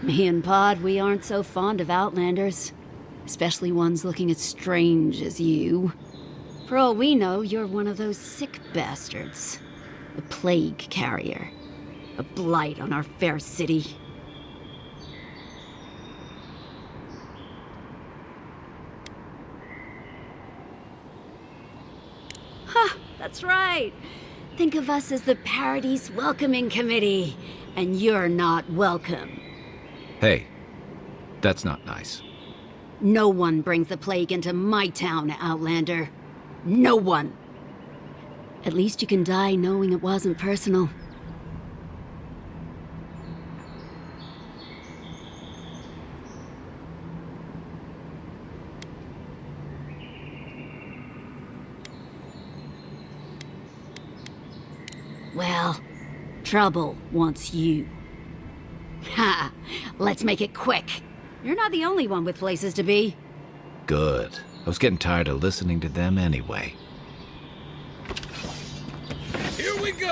Me and Pod, we aren't so fond of Outlanders. Especially ones looking as strange as you. For all we know, you're one of those sick bastards. A plague carrier. A blight on our fair city. Ha! That's right! Think of us as the Paradise Welcoming Committee, and you're not welcome. Hey, that's not nice. No one brings the plague into my town, Outlander. No one. At least you can die knowing it wasn't personal. Well, trouble wants you. Ha! Let's make it quick. You're not the only one with places to be. Good. I was getting tired of listening to them anyway. Here we go!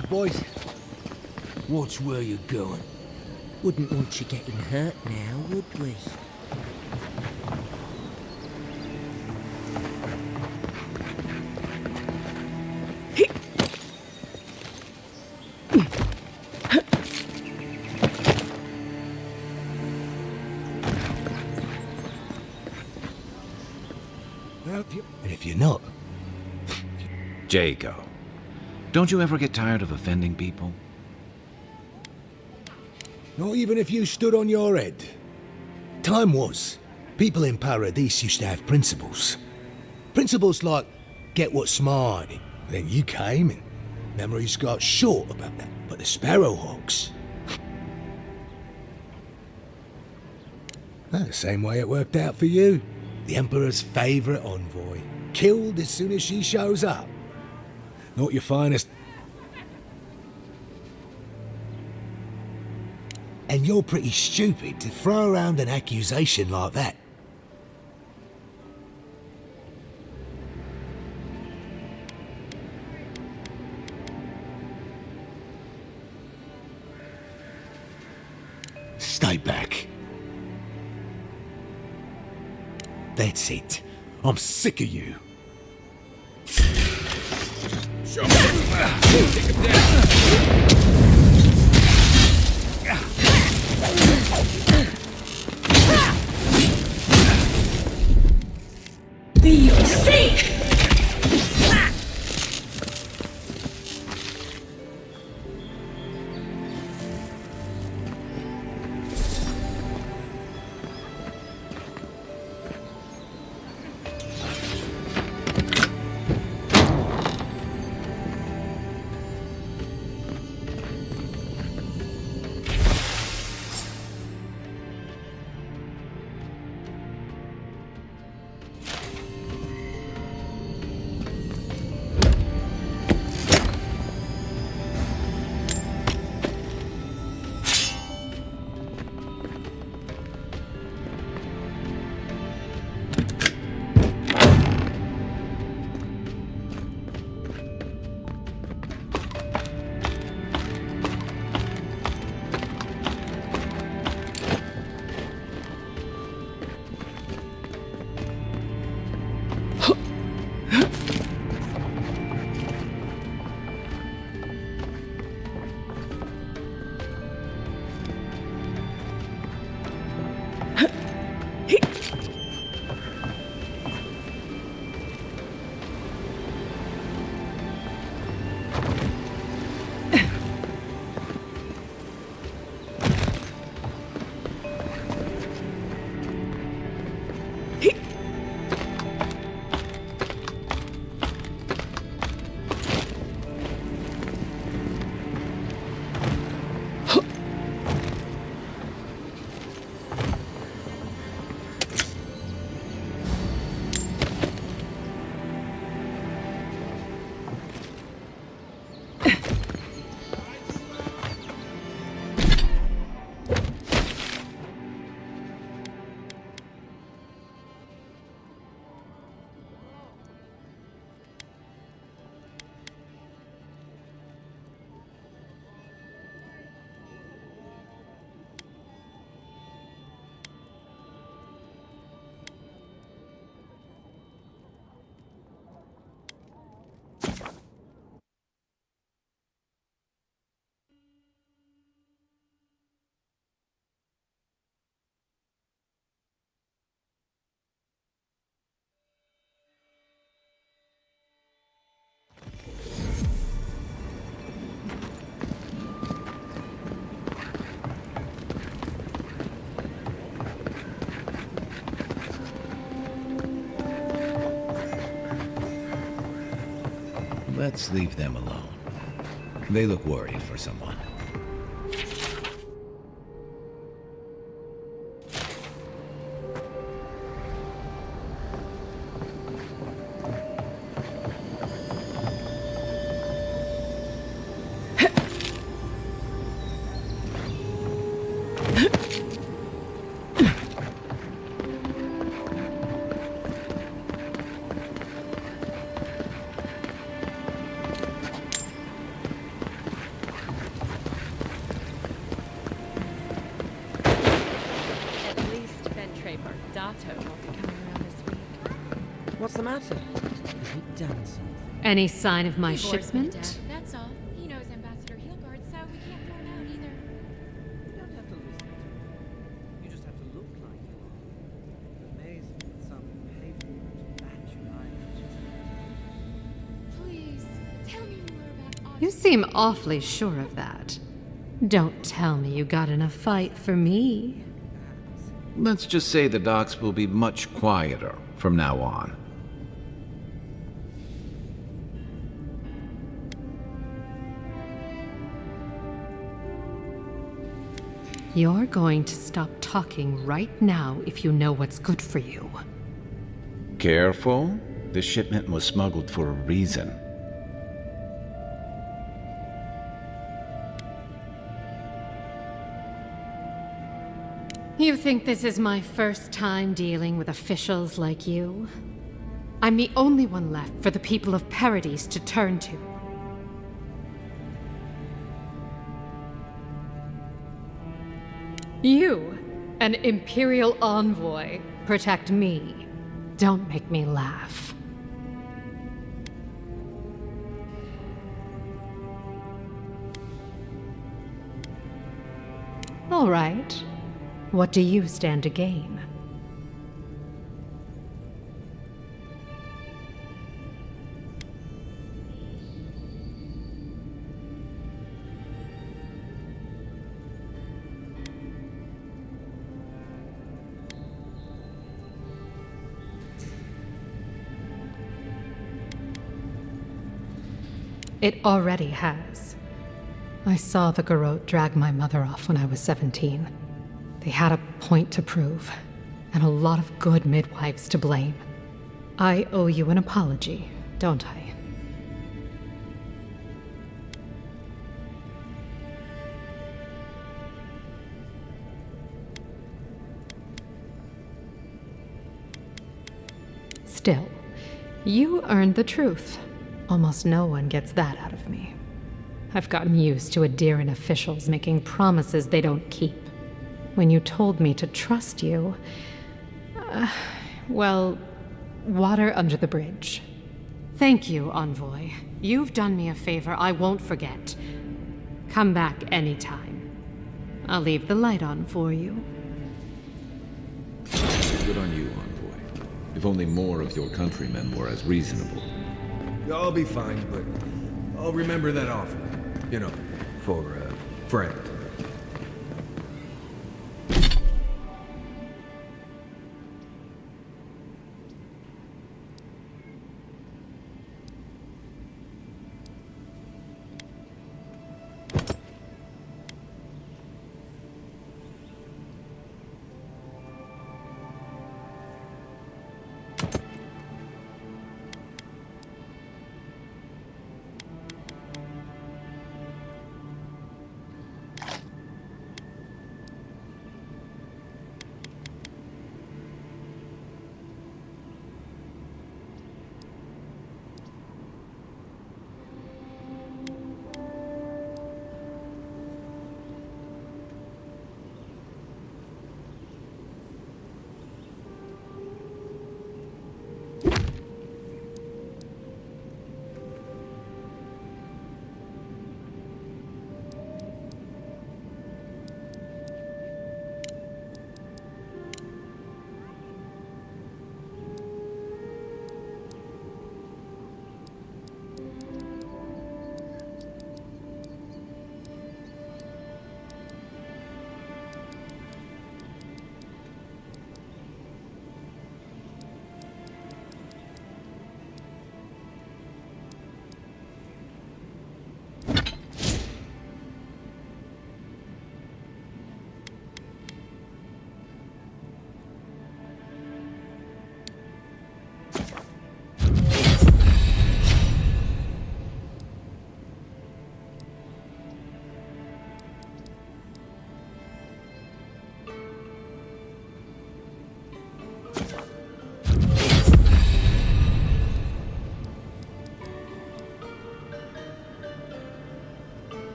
drive, boys. Watch where you're going. Wouldn't want you getting hurt now, would we? And if you're not, Jago, don't you ever get tired of offending people? not even if you stood on your head. Time was, people in Paradise used to have principles. Principles like, get what's mine. Then you came and memories got short about that. But the Sparrowhawks... the same way it worked out for you. The Emperor's favourite envoy. Killed as soon as she shows up. Not your finest. And you're pretty stupid to throw around an accusation like that. Stay back. That's it. I'm sick of you. For your sake! Let's leave them alone. They look worried for someone. Dato won't be coming around this week. What's the matter? Is he dancing? Any sign of my He bores me to shipment? death, that's all. He knows Ambassador Hilgard, so we can't throw it out either. You don't have to listen to him. You just have to look like him. It's amazing that some pay for you to match your eyelashes. Please, tell me more about You seem awfully sure of that. Don't tell me you got in a fight for me. Let's just say the docks will be much quieter from now on. You're going to stop talking right now if you know what's good for you. Careful. This shipment was smuggled for a reason. You think this is my first time dealing with officials like you? I'm the only one left for the people of Paradise to turn to. You, an Imperial envoy, protect me. Don't make me laugh. All right. What do you stand to gain? It already has. I saw the Garrote drag my mother off when I was 17. They had a point to prove, and a lot of good midwives to blame. I owe you an apology, don't I? Still, you earned the truth. Almost no one gets that out of me. I've gotten used to Adiran officials making promises they don't keep. When you told me to trust you, well, water under the bridge. Thank you, Envoy. You've done me a favor I won't forget. Come back anytime. I'll leave the light on for you. Good on you, Envoy. If only more of your countrymen were as reasonable. I'll be fine, but I'll remember that offer. You know, for friend.